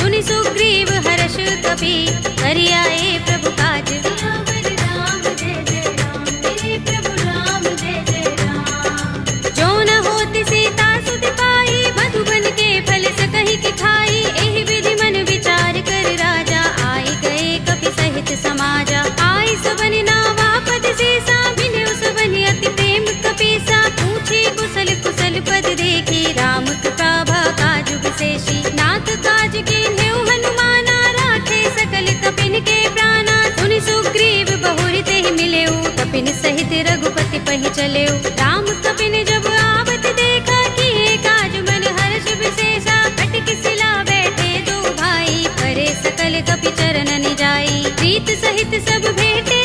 सुनि सुग्रीव हर्ष कपि, करि आए प्रभु काज। सियावर राम जय जय राम, मेरे प्रभु राम जय जय राम। जो न होति सीता सुत पाई, मधुबन के फल सकहि के खाई। एहि विधि मन विचार कर राजा, आई गए कपि सहित समाजा। आई सबनि नावा पद सीसा, मिलेउ सबनि अति प्रेम कपीसा। पूछी कुशल कुशल पद देखी, राम कृपा काज विशेषी। नाथ काज कीन्हेउ हनुमाना, राखे सकल कपिन के प्राणा। सुनि सुग्रीव बहुरि तेहि मिलेउ, कपिन सहित रघुपति पहि चलेउ। राम कपिन जब आवत देखा, किए काज मन हर्ष विशेषा। खटक सिला बैठे दो भाई, करे सकल कपि चरणन जाई। प्रीत सहित सब भेटे,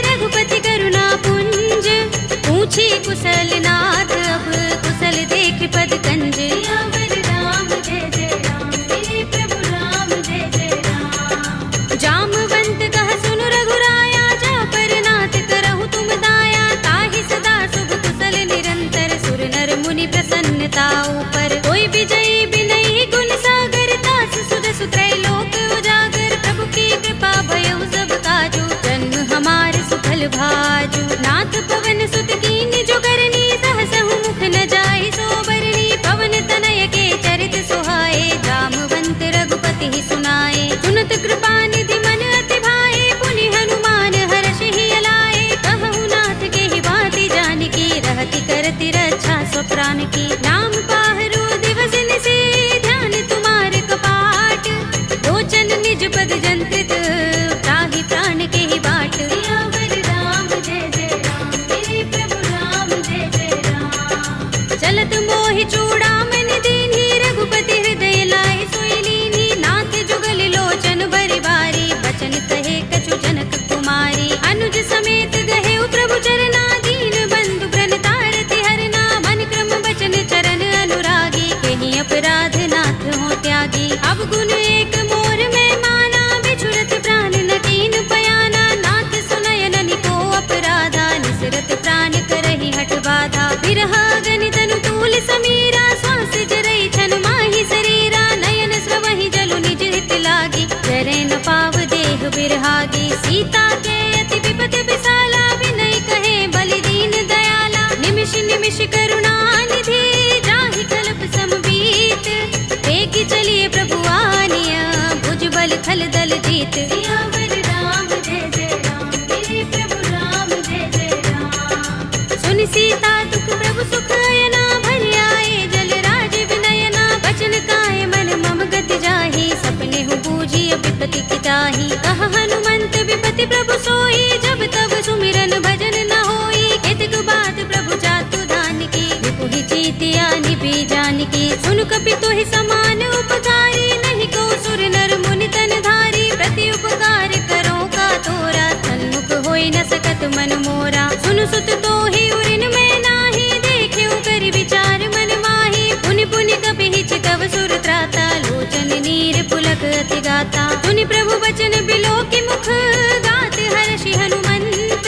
रघुपति करुणा पुंज। पूछी कुशल नाथ अब, कुशल देख पद कंज। सियावर राम जय जय राम, मेरे प्रभु राम जय जय राम। जामवंत कह सुनु रघुराया, जा पर नाथ करहु तुम दाया। ताहि सदा शुभ कुशल निरंतर, सुर नर मुनि प्रसन्नता ऊपर। कोई विजयी बिनहि गुण सागर, तास सुध सुत्रय लोक उजागर। प्रभु की कृपा भयउ सब काजू, जन्म हमार सुफल भाजू। नाथ पवन सुत कीन जो करनी, सहसहु मुख न जाय सो बरनी। पवन तनय के चरित सुहाए, जामवंत रघुपति ही सुनाए। सुनत कृपा निधि मन अति भाए, पुनि तन निज पद जंत्रित, त्राहि प्राण के ही बाट। सियावर राम जय जय राम, मेरे प्रभु राम जय जय राम। चलत मोहि चूड़ामणि दीन्ही, रघुपति हृदय लाए सोई लीन्ही। नाथ जुगल लोचन बरि बारी, बचन कहे कछु जनक कुमारी। अनुज समेत गहे प्रभु चरना, दीन बंधु प्रणतारति हरना। मन क्रम बचन चरण अनुरागी, कहीं अपराध नाथ हो त्यागी। अब गुण एक मोर में माना, बिछुरत प्राण न कीन पयाना। नाथ सुनयन निको अपराधा, निसरत प्राण करहि हठ बाधा। बिरहा गनि तनु तूल समीरा, श्वास जरई छन माहि शरीरा। नयन स्रवहि जलु निज हित लागी, जरै न पाव देह बिरहागी। सीता के अति विपत विसाला, विनय कहे बलि दीन दयाला। निमिष निमिष करुणा निधि, जाहि कल्प समबीत। वेगी चलिए प्रभु आनिया, भुज बल खल दल जीत। सियावर राम जय जय राम, मेरे प्रभु राम जय जय राम। सुनि सीता दुख प्रभु सुख अयना, भरि आए जल राज विनयना। बचन काए मन मम गति जाहि, सपने हु बूझी विपति की ताहि। कहा हनुमंत विपति प्रभु सोई, जब तब सुमिरन भजन न होई। केतक बात प्रभु जातु धान की, विपुहि चीतिया निपि जानकी। सुन कपि तोहि समान उपकारी, नहीं को सुर नर मुनि तन धारी। प्रति उपकार करो का तोरा, सन्मुख होई न सकत मन मोरा। सुन सुत तोहि उरिन में नाही, देखे करि विचार मन माही। पुनि पुनि कपि हिचकव सुर त्राता, लोचन नीर पुलक अति गाता। सुनि प्रभु बचन बिलो की मुख, गात हर्षि हनुमंत।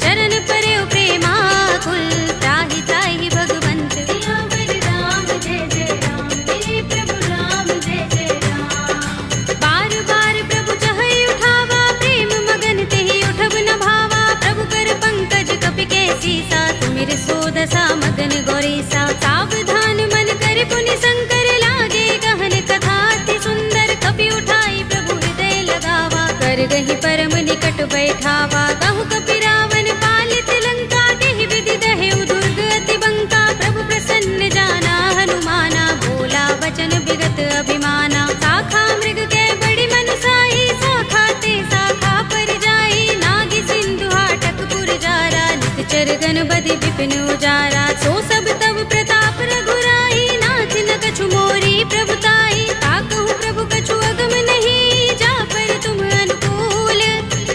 चरण परयो प्रेमाकुल, त्राहि त्राहि भगवंत। सियावर राम जय जय राम, मेरे प्रभु राम जय जय राम। बार बार प्रभु चहई उठावा, प्रेम मगन तेहि उठब न भावा। प्रभु कर पंकज कपि के सीसा, तुमिर सोदसा मगन गौरीसा। सावधान मन कर पुनि शंकर, लागे गहन कथा अति सुंदर। कपि उठाई प्रभु हृदय लगावा, कर गहि परम निकट बैठावा। कहु कपि रावण पालित लंका, केहि विधि दहेउ दुर्ग अति बंका। प्रभु प्रसन्न जाना हनुमाना, बोला वचन विगत अभिमाना। शाखा मृग के बड़ी मनुसाही, शाखा ते शाखा पर जाई। नागी सिंधु हाटक पुर जारा, निकचर गन बधि विपिन उजारा। सो सब तब प्रताप रघुराई, नाथ न कछु मोरी प्रभुताई। ताकहु प्रभु कछु अगम नहीं, जा पर तुम अनुकूल।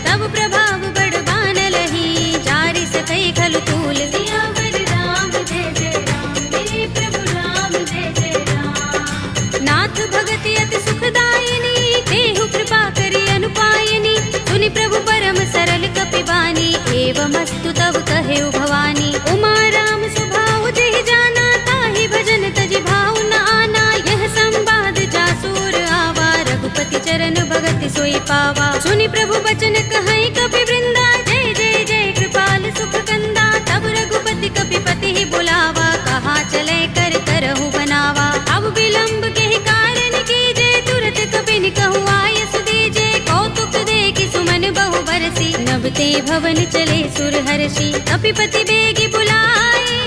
तब प्रभाव बड़ बान लही, जारि सकई खलु तूल। सियावर राम जय जय राम, मेरे प्रभु राम जय जय राम। नाथ भगति अति सुखदायिनी, देहु कृपा करि अनुपायिनी। सुनि प्रभु परम सरल कपि बानी, एवमस्तु तब कहेउ भवानी। उमा राम स्वभाव जेहि जाना, ताहि भजन तजि भाव न आना। यह संवाद जासुर आवा, रघुपति चरण भगति सोई पावा। सुनि प्रभु बचन कहई कपि वृंदा, जय जय जय कृपाल सुख कंदा। तब रघुपति कपि पति ही बुलावा, कहा चले कर करहु बनावा। अब विलंब के ही कारण कीजे, तुरत कपि कहु आयस दीजे। कौतुक देखि सुमन बहु बरसी, नभ ते भवन चले सुर हर्षि। कपिपति बेगी बुलाए,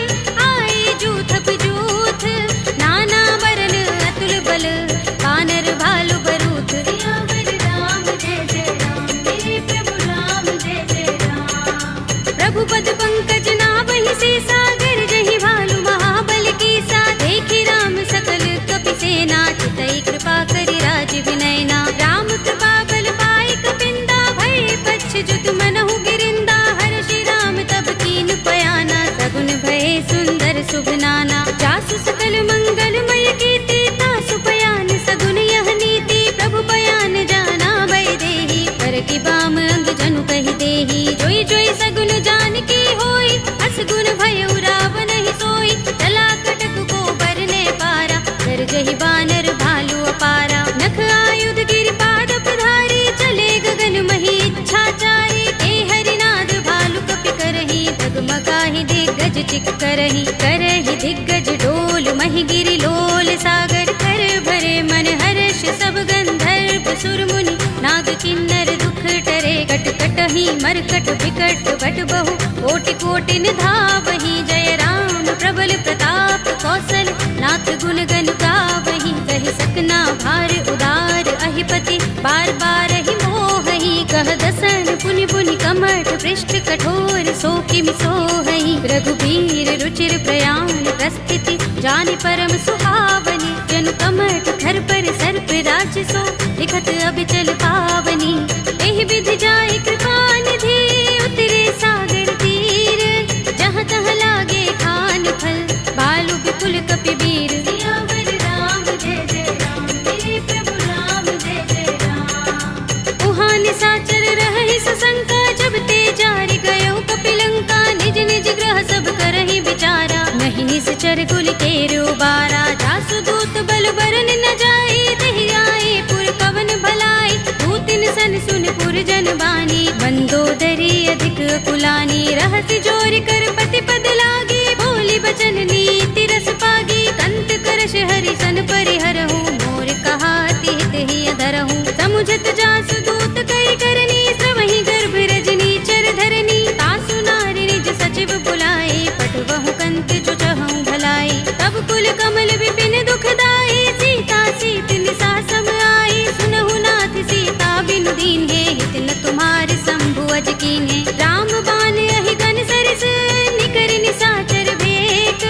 आए जूथप जूथ। नाना वरन अतुल बल, वानर भालु बरूथ। सियावर राम जय जय राम, मेरे प्रभु राम जय जय राम। प्रभु पद पंकज नाभहि सीसा, गरजहि भालु महाबल कीसा। देखि राम सकल कपि सेना, चितई कृपा करि राज विनयना। राम कृपा बल पाई कपिंदा, भय पच्छ जुत मनहु गिरिंदा। हर्षि राम तब कीन पयाना, सगुन भय सुंदर शुभ नाना। जासु सकल मंगलमय कीर्ति, तासु पयान सगुन यह नीति। प्रभु पयान जाना भय देहि, कर की बाम अंग जनु कहि देहि। जोई जोई सगुन जानकी होई, अस गुण भय रावण ही सोई। चला कटक को बरने पारा, कर जहि बानर भालु अपारा। नख आयुध गिरि पाद पधारी, चले गगन मही इच्छाचारी। ए हरिनाद भालु कपि करहि, डगमगाहि दिग्गज चिक करहि। करहि दिग्गज डोल, महि गिरि लोल सागर। कर भरे मन हर्ष सब गंधर्व सुर मुनि, नाग किन्नर दुख टरे। कट कटहि मरकट विकट बट बहु, कोटि कोटि निधावहि। जय राम प्रबल प्रताप कौशल, नाथ गुण गन गावहि। सही सकना भार उदार अहिपति बार बार ही मोहही कह दसन पुनि पुनि कमठ पृष्ठ कठोर सो किमि सोहई रघुबीर रुचिर प्रयाण प्रस्थिति जानि परम सुहावनी जनु कमठ धर पर सर्प राज सो लिखत अबिचल पावनी एहि विधि जाय कृपा निधि उतरे सागर तीर जहाँ तहाँ लागे खान फल बालु विपुल कपिबीर सियावर राम जय जय राम मेरे प्रभु राम जय जय राम उहाँ निसाचर रहहि सशंका जब ते जारि गयो कपिलंका निज निज ग्रह सब करहि विचारा नहीं निसचर कुल केरो बारा जासु दूत बल बरन न जाई तहि आए पुर पवन भलाई दूतिन सन सुन पुर जन बानी मंदोदरी अधिक कुलानी रहसि जोर कर पति पद लागी बोली बचन नीति रस पागी कंत करश हरि सन परिहरहु मोर कहाति हित ही अधरहु समुझत जासु दूत कई करनी सवहि गर्भ रजनी चर धरनी तासु नारी निज सचिव बुलाए पटवहु कंत जो चहु भलाई तब कुल कमल विपिन दुखदाई सीता सीत निसा सम आई सुनहु नाथ सीता बिनु दीन है हित न तुम्हारे शंभु अज कीन्हे राम बान अहि गन सरिस निकर निसाचर भेक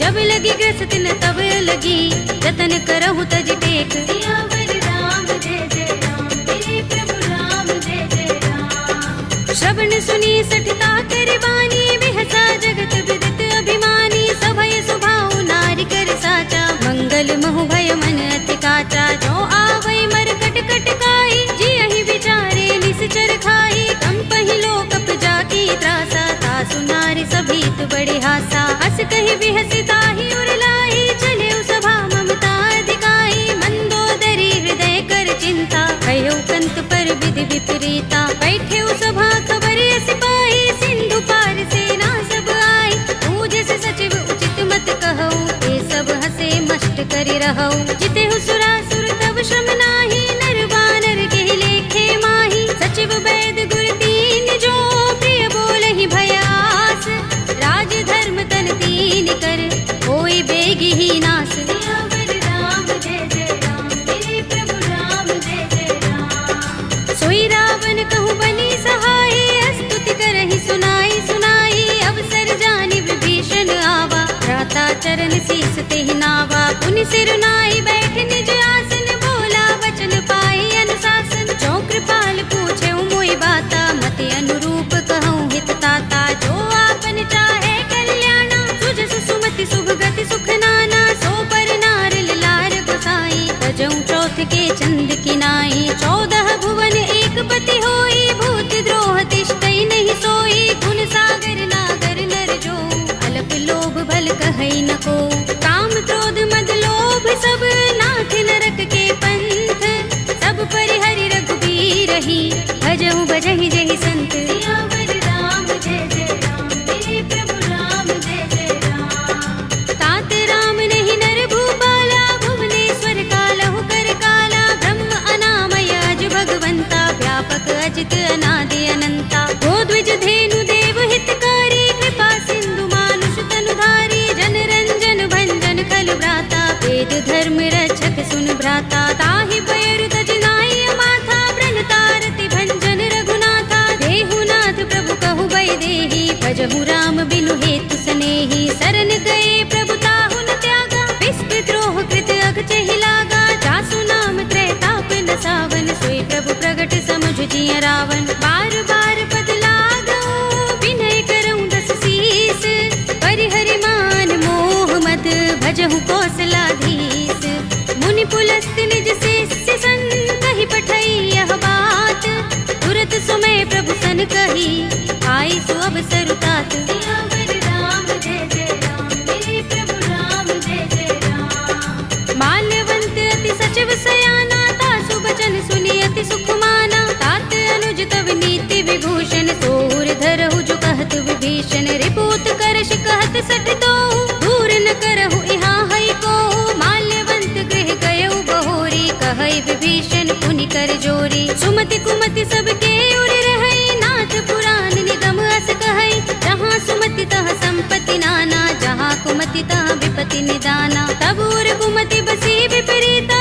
जब लगी ग्रस्त न तब लगी जतन करहु तज टेक सियावर राम जय जय राम मेरे प्रभु राम जय जय राम श्रवण सुनी सठता कर बानी बिहसा जगत विदित अभिमानी सभय सुभाउ नारी कर साचा मंगल महु भय मन अति काचा जो आवै मर कट कट काई जी अहि विचारे निसचर खाई कंपहि लोकप जाकी त्रासा तासु नारी सभीत बड़े हासा हस कहि बिहसि ताहि उरलाई चले सभा ममता अधिकाई मंदोदरी हृदय कर चिंता कयो कंत पर विधि विपरीता बैठे सभा खबर सिपाही सिंधु पार सेना सब आई पूजे से सचिव उचित मत कहो ये सब हसे मष्ट करि रहो जिते सुरासुर तब श्रम नाही नर बानर के लेखे माही सचिव वैद गुर तीन जो प्रिय बोलहि भयास राज धर्म तन तीन कर होई बेगी ही नास सियावर राम जय जय राम मेरे प्रभु राम जय जय राम सोई रावण कहूँ बनी सहाय स्तुति करहि सुनाई सुनाई अवसर जानि विभीषण आवा भ्राता चरण शीस तेहि नावा पुनि सिर नाई बैठ निज आसन बोला वचन पाई अनुशासन जो कृपाल पूछे मोहि बाता मति अनुरूप कहूँ हित ताता जो आपन चाहे कल्याणा सुजस सुमति शुभ गति सुख नाना सो पर नार लार गोसाई तजऊँ चौथ के चंद किनाई 14 भुवन एक पति होई भूत द्रोह तिष्ठई नहीं सोई गुण सागर नागर नर जो अलप लोभ भल कहई न को काम क्रोध मद लोभ सब नाथ नरक के पंथ सब परिहरि रघुबीर ही भजहु भजहि जहि संत सियावर राम जय जय राम मेरे प्रभु राम जय जय राम तात राम नहीं नर भूपाला भुवनेश्वर कालहु कर काला ब्रह्म अनामय अज भगवंता व्यापक अजित अनादि अनंता गोद्विज धेनु देव हितकारी कृपा सिंधु मानुष तनुधारी जन रंजन भंजन खल भ्राता वेद धर्म रक्षक सुन भ्राता ताहि बयरु तज नाई माथा ब्रन तारति भंजन रघुनाथा देहुनाथ प्रभु कहु बै देहि भजहु राम बिनु हेतु सनेहि शरण गए प्रभु ताहु न त्यागा विस्पृत द्रोह कृत अगचहि लागा जासु नाम त्रैताप न सावन सोई प्रभु प्रगट समुझ जिय रावण बार बार पद लागो विनय करऊँ दस शीस परिहरि मान मोह मद भजहु कौशलाधीश मुनि पुलस्त निज शिष्य संग कहि पठई यह बात तुरत सुमय प्रभु सन कही आई सु अवसर तात सियावर राम जय जय राम मेरे प्रभु राम जय जय राम माल्यवंत अति सचिव सयाना तासु बचन सुनि अति सुख माना तात अनुज तव नीति विभूषण सोर धरहु जो कहत विभीषण रिपूत करश कहत सठ तो दूर न करहु इहाँ है को माल्यवंत गृह गयो बहोरी कहै विभीषण पुनि कर जोरी सुमति कुमति सबके उर रहै नाथ पुराण निगम अस कहै जहाँ सुमति तह संपत्ति नाना जहाँ कुमति तह विपति निदाना तब उर कुमति बसी विपरीता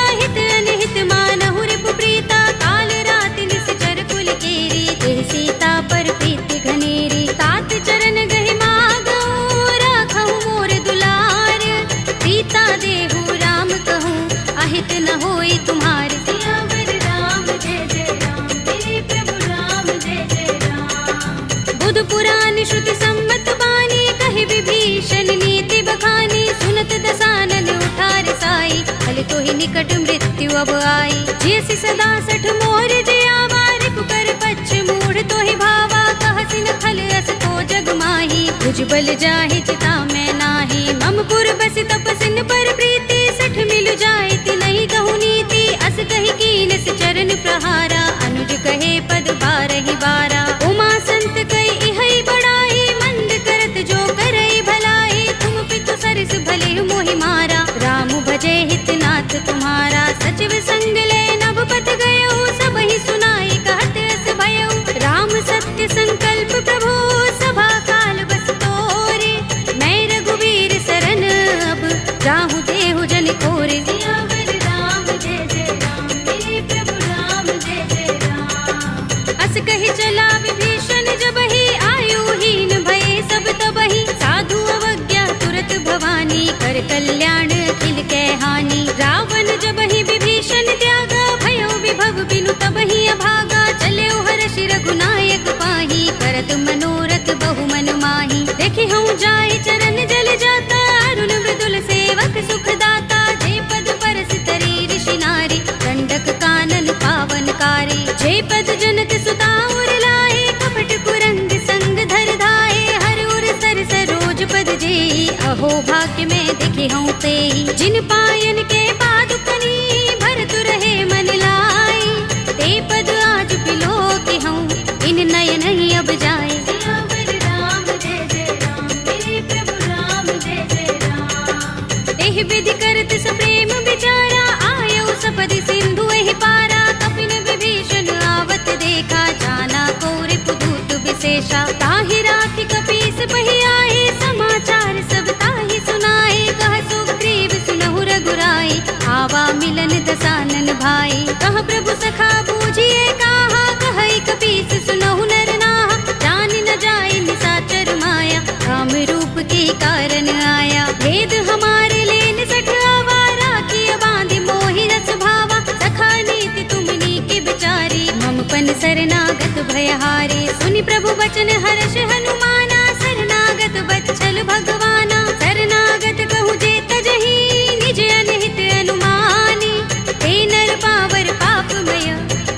वेद पुराण श्रुति सम्मत बानी, कहे विभीषण नीति बखानी। सुनत दसानन उठार साई, भले तो ही निकट मृत्यु अब आई। जियसि सदा सठ मोर जियावा, रिपु कर पच्छ मूढ़ तो ही भावा। कहसि न खल अस तो जग माही, भुजबल जाहि चिता में नाही। मम पुर बसि तपसिन पर प्रीति, सठ मिल जाए तिनहि कहु नीति। अस कहि कीनस चरण प्रहारा, अनुज कहे पद बारहि बारा। उमा संत कई इहै बड़ाई, मंद करत जो करई भलाई। तुम पितु सरस भले मोहि मारा, राम भजे हितनाथ तुम्हारा। सचिव संग ले नभपत गयो, सबहि सुनाई कहत अस भयउ। राम सत्य संकल्प प्रभु, सभा काल बस तोरे। मैं रघुवीर सरन अब, जाहु देहु जन कोरे। सियावर राम जय जय राम, मेरे प्रभु राम जय जय राम। अस कहि चला विभीषण जबहि, आयुहीन भये सब तबहि। साधु अवज्ञा तुरत भवानी, कर कल्याण अखिल कै हानि। रावण जबहि विभीषण त्यागा, भयो विभव बिनु तबहि अभागा। चल्यो हर्षि रघुनायक पाहि, करत मनोरथ बहु मन माहि। देखि हूँ जाय चरण जल जाता, अरुण मृदुल सेवक सुख दाता। जे पद परस तरी ऋषि नारी, दंडक कानन पावनकारी। जे पद जनत सुता उर लाए, कपट कुरंग संग धर धाए। हर उर सर सरोज पद जेई, अहो भाग्य में देखे हूँ तेई। जिन पायन के पादुकनी, भरत रहे मन लाई। ते पद आज पिलो के हूँ, इन नयन ही अब जाए। सियावर राम जय जय राम, मेरे प्रभु राम जय जय राम। एहि विधि करत सप्रेम विचारा, आयो सपदि सिंधु एहि पारा। कपिन विभीषण आवत देखा, जाना कौरि पुदूत विशेषा। ताहि राखि कपीस बहि आए, समाचार सब ताहि सुनाए। कह सुग्रीव सुनहु रघुराई, आवा मिलन दसानन भाई। कह प्रभु सखा बूझिए काहा, कहई कपीस सुनहु नर नाहा। जान न जाए निसाचर माया, काम रूप के कारण आया। भेद हमारे लेन सठ आवारा, किया बांधि मोहि रस भावा। सखा नीति तुमनी के बिचारी, मम पन शरणागत भयहारी। सुनि प्रभु बचन हर्ष हनुमाना, शरणागत बच्चल भगवाना। शरणागत कहु जे तजहि, निज अनहित अनुमानी। ते नर पावर पापमय,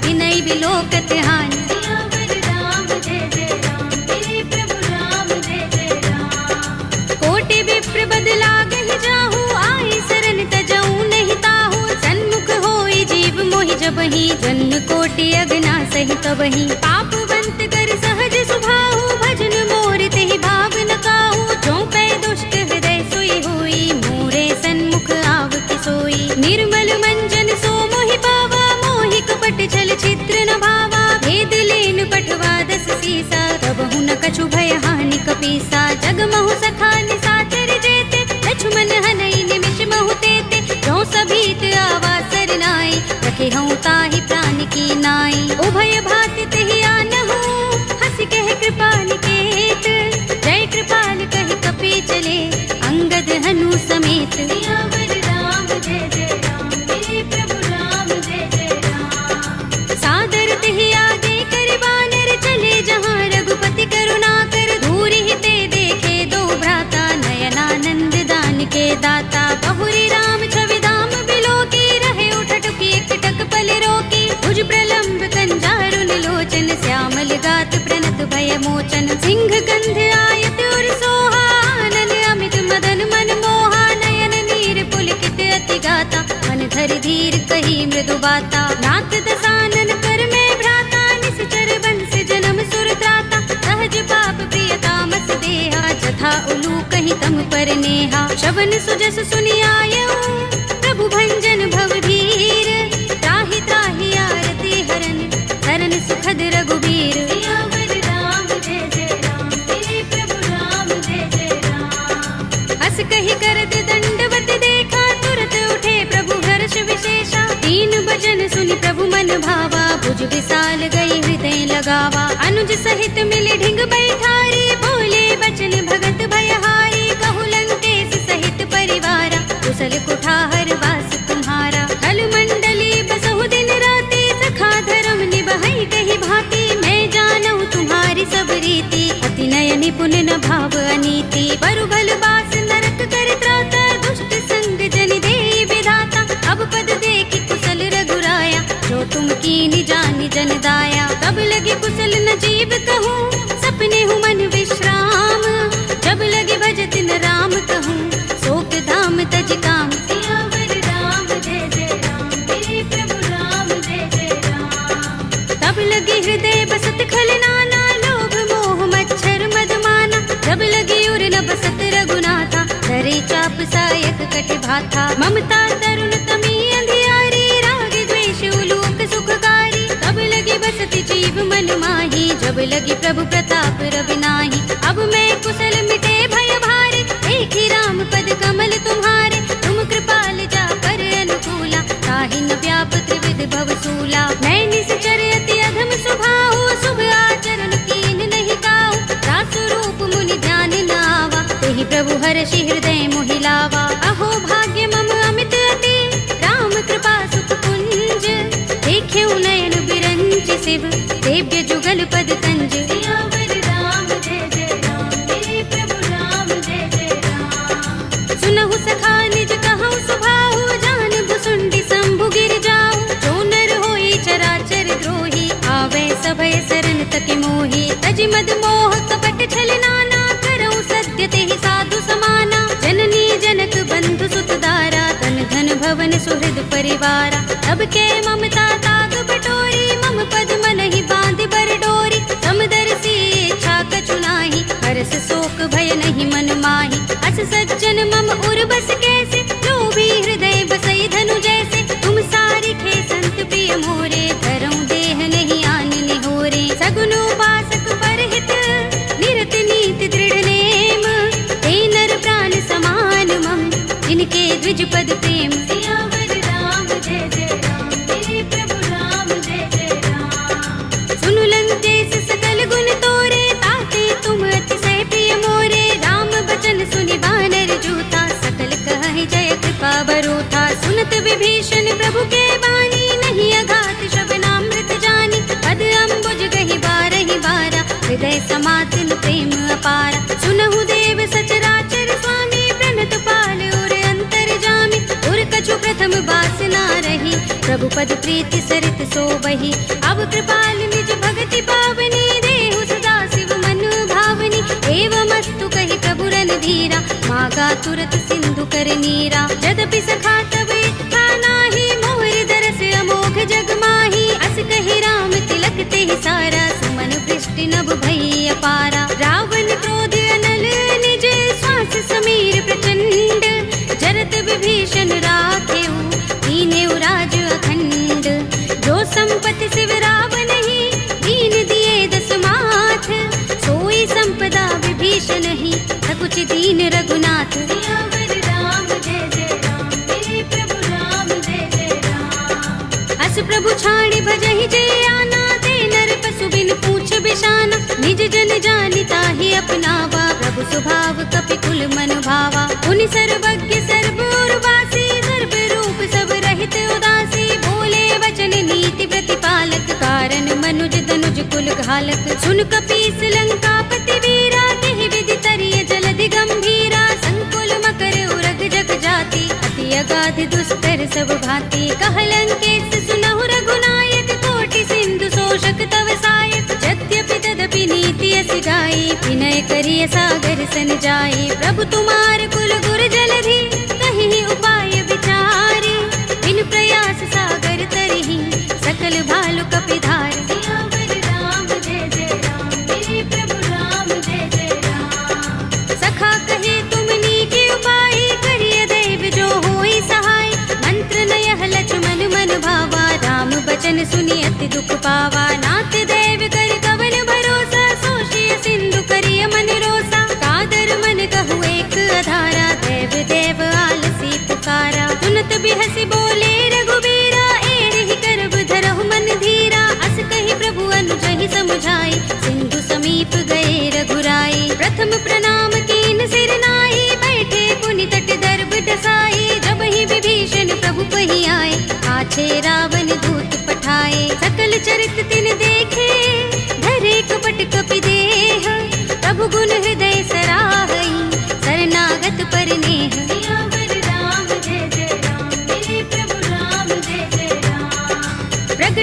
विनय बिलोकत हानि। सियावर राम जय जय राम, मेरे प्रभु राम जय जय राम। कोटि विप्र बदलागहि जाहु, आई शरण तजऊ नहीं ताहु। सन्मुख होई जीव मोहि जबहि, जन्म कोटि अगना सहि तबहि। पापवंत कर सहज सुभाहु, भजन मोर तेहि भाव न काहू। जो पै दुष्ट हृदय सोई होई, मोरे सन्मुख आव कि सोई। निर्मल मंजन सो मोहि पावा, मोहि कपट छल छिद्र न भावा। भेद लेन पठवा दस सीसा, तबहु न कछु भय हानि कपीसा। जग महु सखा निसाचर जेते, लक्ष्मण हनई निमिष महु तेते। जो सभीत आवा सरनाई, रखे हूँ ताहि प्राण की नाई। उभय भाति तेहि आनहु, हंसि कह कृपा निकेत। जय कृपाल कहि कपि चले, अंगद हनु समेत। सियावर राम जय जय राम, मेरे प्रभु राम जय जय राम। सादर तेहि आगे कर बानर, चले जहाँ रघुपति करुणा कर। दूर ही ते देखे दो भ्राता, नयनानंद दान के दाता। बहुरी राम छवि धाम बिलोकी, रहे उठटुकी एकटक पल रोकी। भुज प्रलंब कंजारुन लोचन, श्यामल गात प्रणत भय मोचन। सिंह कंध आयत उर सोहा, आनन अमित मदन मन मोहा। नयन नीर पुलकित अति गाता, मन धरि धीर कही मृदु बाता। नाथ दसानन कर में भ्राता, निश्चर बंस जन्म सुर त्राता। सहज पाप प्रिय तामस देहा, जथा उलू कहीं तम पर नेहा। श्रवण सुजस सुनि आयऊ, प्रभु भंजन भव धीर। त्राहि त्राहि आरती हरन, शरण सुखद रघुबीर। सियावर राम जय जय राम, मेरे प्रभु राम जय जय राम। हस कहि करत दंडवत देखा, तुरत उठे प्रभु हर्ष विशेषा। दीन बचन सुनि प्रभु मन भावा, भुज विशाल गई हृदय लगावा। अनुज सहित मिले ढिंग बैठारी, बोले बचन भगत भयहारी। कहु लंकेश सहित परिवारा, कुशल कुठार वास तुम्हारा। कल मंडली बसहु दिन राति, सखा धर्म निभहि कहि भांति। मैं जानहु तुम्हारी सब रीति, अति पुण्य न भाव अनीति, बरु भल बास नरक कर त्राता, दुष्ट संग जन दे विधाता। अब पद देखि कुशल रघुराया, जो तुम कीनि जानि जन दाया। तब लगे कुशल न जीव कहूँ, सपने हूँ मन विश्राम। जब लगे भजत न राम कहूँ, शोक धाम तज काम। सियावर राम जय जय राम, मेरे प्रभु राम जय जय राम। तब लगे हृदय बसत खल नाना, लोभ मोह मच्छर मद माना। जब लगे उर न बसत रघुनाथा, धरे चाप सायक कट भाथा। ममता तरुण तमी अंधियारी, राग द्वेष उलूक सुखकारी। तब लगे बसत जीव मन माही, जब लगे प्रभु प्रताप रवि नाही। अब मैं कुशल मिटे भय भारे, एक ही राम पद कमल तुम्हारे। तुम कृपाल जा पर अनुकूला, ताहि न व्याप त्रिविध भव सूला। मैं निश्चर अति अधम स्वभाव, शुभ आचरण कीन नहीं काहू। दास रूप मुनि ध्यान न आवा, तेहि प्रभु हर्षि हृदय मोहि लावा। अहो भाग्य मम अमित अति, राम कृपा सुख कुंज। देखे नयन बिरंज शिव, देव्य जुगल पद कंज। सियावर राम जय जय राम, मेरे प्रभु राम जय जय राम। सुनहु सखा निज कहूँ सुभाहु, जान भुसुंडी शंभु गिर जाऊ। जो नर होई चराचर द्रोही, आवे सभय सरन तक मोही। तज मद मोह कपट छल नाना, करऊँ सत्य तेहि साधु समाना। जननी जनक बंधु सुत दारा, तन धन भवन सुहृद परिवारा। तब के ममता ताग बटोरी, मम पद मन ही बांध बर डोरी। समदर्शी इच्छा कछु नाही, हरस शोक भय नहीं मन माही। अस सज्जन मम उर बस कैसे, लोभी हृदय बसई धनु जैसे। तुम सारिखे संत प्रिय मोरे, धरऊँ देह नहीं आन निहोरे। सगुन उपासक परहित, निरत नीति दृढ़ नेम। ते नर प्राण समान मम, जिनके द्विज पद प्रेम। सियावर राम जय जय राम, मेरे प्रभु राम जय जय राम। सुनु लंकेश सकल गुण तोरे, ताते तुम अतिशय प्रिय मोरे। राम बचन सुनि बानर जूथा, सकल कहि जय कृपा बरूथा। सुनत विभीषण प्रभु के बानी, नहीं अघात श्रवणामृत जानी। पद अम्बुज गहि बारहि बारा, हृदय समातन प्रेम अपारा। सुनहु देव सचराचर स्वामी, प्रणत पाल उर अंतर जामी। उर कछु प्रथम बासना रही, प्रभु पद प्रीति सरित सोबही। अब कृपाल निज भगति पावनी, देहु सदा शिव मन भावनी। एवमस्तु कहि प्रभु रणधीरा, मागा तुरत सिंधु कर नीरा। यद्यपि सखा तब इच्छा नाही, मोर दरस अमोघ जग माही। अस कहि राम तिलक तेहि सारा, सुमन वृष्टि नभ भई अपारा। रावण क्रोध अनल निज, श्वास समीर प्रचंड। जरत विभीषण राखेऊ, दीनेऊ राज अखंड। जो संपत्ति शिव रावण ही, दीन दिए दस माथ। सोई संपदा विभीषण ही, सकुच दीन रघुनाथ। सियावर राम जय जय राम, मेरे प्रभु राम जय जय राम। अस प्रभु छाड़ी भजहि जय आना, ते नर पशु बिन पूछ बिशाना। निज जन जानि ताहि अपनावा, प्रभु स्वभाव कपि कुल मन भावा। उनि सर्वज्ञ सर्व उर्वासी, सर्व रूप सब रहित उदासी। बोले वचन नीति प्रतिपालक, कारण मनुज तनुज कुल घालक। सुन कपीस लंकापति वीरा, तेहि विधि तरिय जलधि गंभीरा। संकुल मकर उरग जग जाति, अति अगाध दुष्कर सब भांति। कहलंकेश सुनहु रघुनायक, कोटि सिंधु शोषक तव सायक। यद्यपि तदपि नीति अस गाई, विनय करिय सागर सन जाई। प्रभु तुम्हार कुल गुर जलधि, कहीं उपाय विचारी। बिन प्रयास सागर तरहि, सकल भालु कपिधार। सियावर राम जय जय राम, मेरे प्रभु राम जय जय राम। सखा कहे तुम नीके उपाय, करिय देव जो होई सहाय। मंत्र नयह लक्ष्मण मन भावा, राम बचन सुनि अति दुख पावा। नाथ देव कर कवन भरोसा, सोषिय सिंधु करिय मन रोसा। कादर मन कहु एक अधारा, देव देव आलसी पुकारा। सुनत बिहसि बोले रघुबीरा, एहि करब धरहु मन धीरा। अस कहि प्रभु अनुजहि समुझाई, सिंधु समीप गए रघुराई। प्रथम प्रणाम कीन सिर नाई, बैठे पुनि तट दर्भ डसाई। जब ही विभीषण प्रभु पहि आए, आछे रावण दूत पठाए। सकल चरित तिन देखे, धरे कपट कपि देह। प्रभु गुण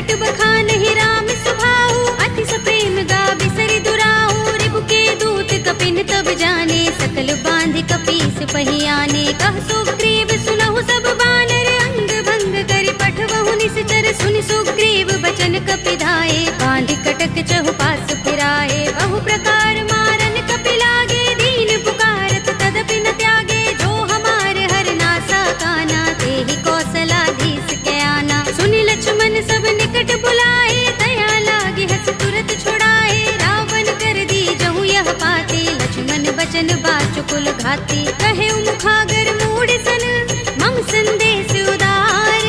प्रगट बखान ही राम सुभाऊ, अति सप्रेम गा बिसरि दुराऊ। रिबु के दूत कपिन तब जाने, सकल बांधि कपीस पहियाने। कह सुग्रीव सुनहु सब बानर, अंग भंग करि पठवहु निश्चर। सुनि सुग्रीव बचन कपि धाये, बांधि कटक चहुपास फिराए। बहु प्रकार मारन कपि लागे, दीन पुकारत तदपि न त्यागे। जो हमार हरनासा काना, तेहि कौशलाधीश के आना। सुनि लक्ष्मण सब निकट बुलाए, दया लागे हस तुरत छुड़ाए। रावण कर दी जहु यह पाते, लक्ष्मण बचन बाचुकुल घाती। कहे मुखागर मूढ़ सन, मम संदेश उदार।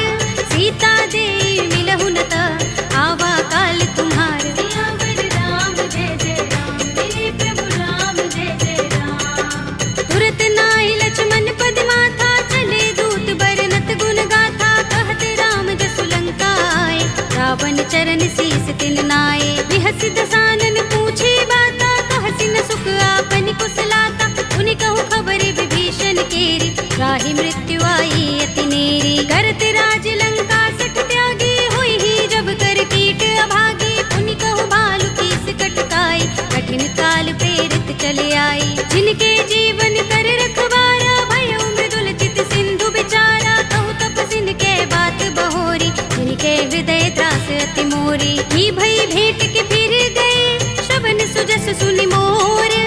सीता दे मिलहु न त, आवा काल तुम्हार। सियावर राम जय जय राम, मेरे प्रभु राम जय जय राम। तुरत नाहि लक्ष्मण पद माथा, चले दूत बरनत गुण गाथा। कहत राम जसु लंका आए, रावण चरण शीस तिन नाए। बिहस दसानन पूछे बाता, कहसि न सुख आपन कुशलाता। उनि कहु खबर विभीषण केरी, राहि मृत्यु आई अति नेरी। करत राज लंका सठ त्यागी, होई ही जब कर कीट अभागी। उनि कहु भालु कीस कटकाई, कठिन काल प्रेरित चले आई। जिनके जीवन कर रखवारा, भयउ मृदुल चित सिंधु विचारा। कहु तपसिन के बात बहोरी, जिनके हृदय त्रास अति मोरी। ही भई भेंट के फिर गए, श्रवण सुजस सुनि मोर।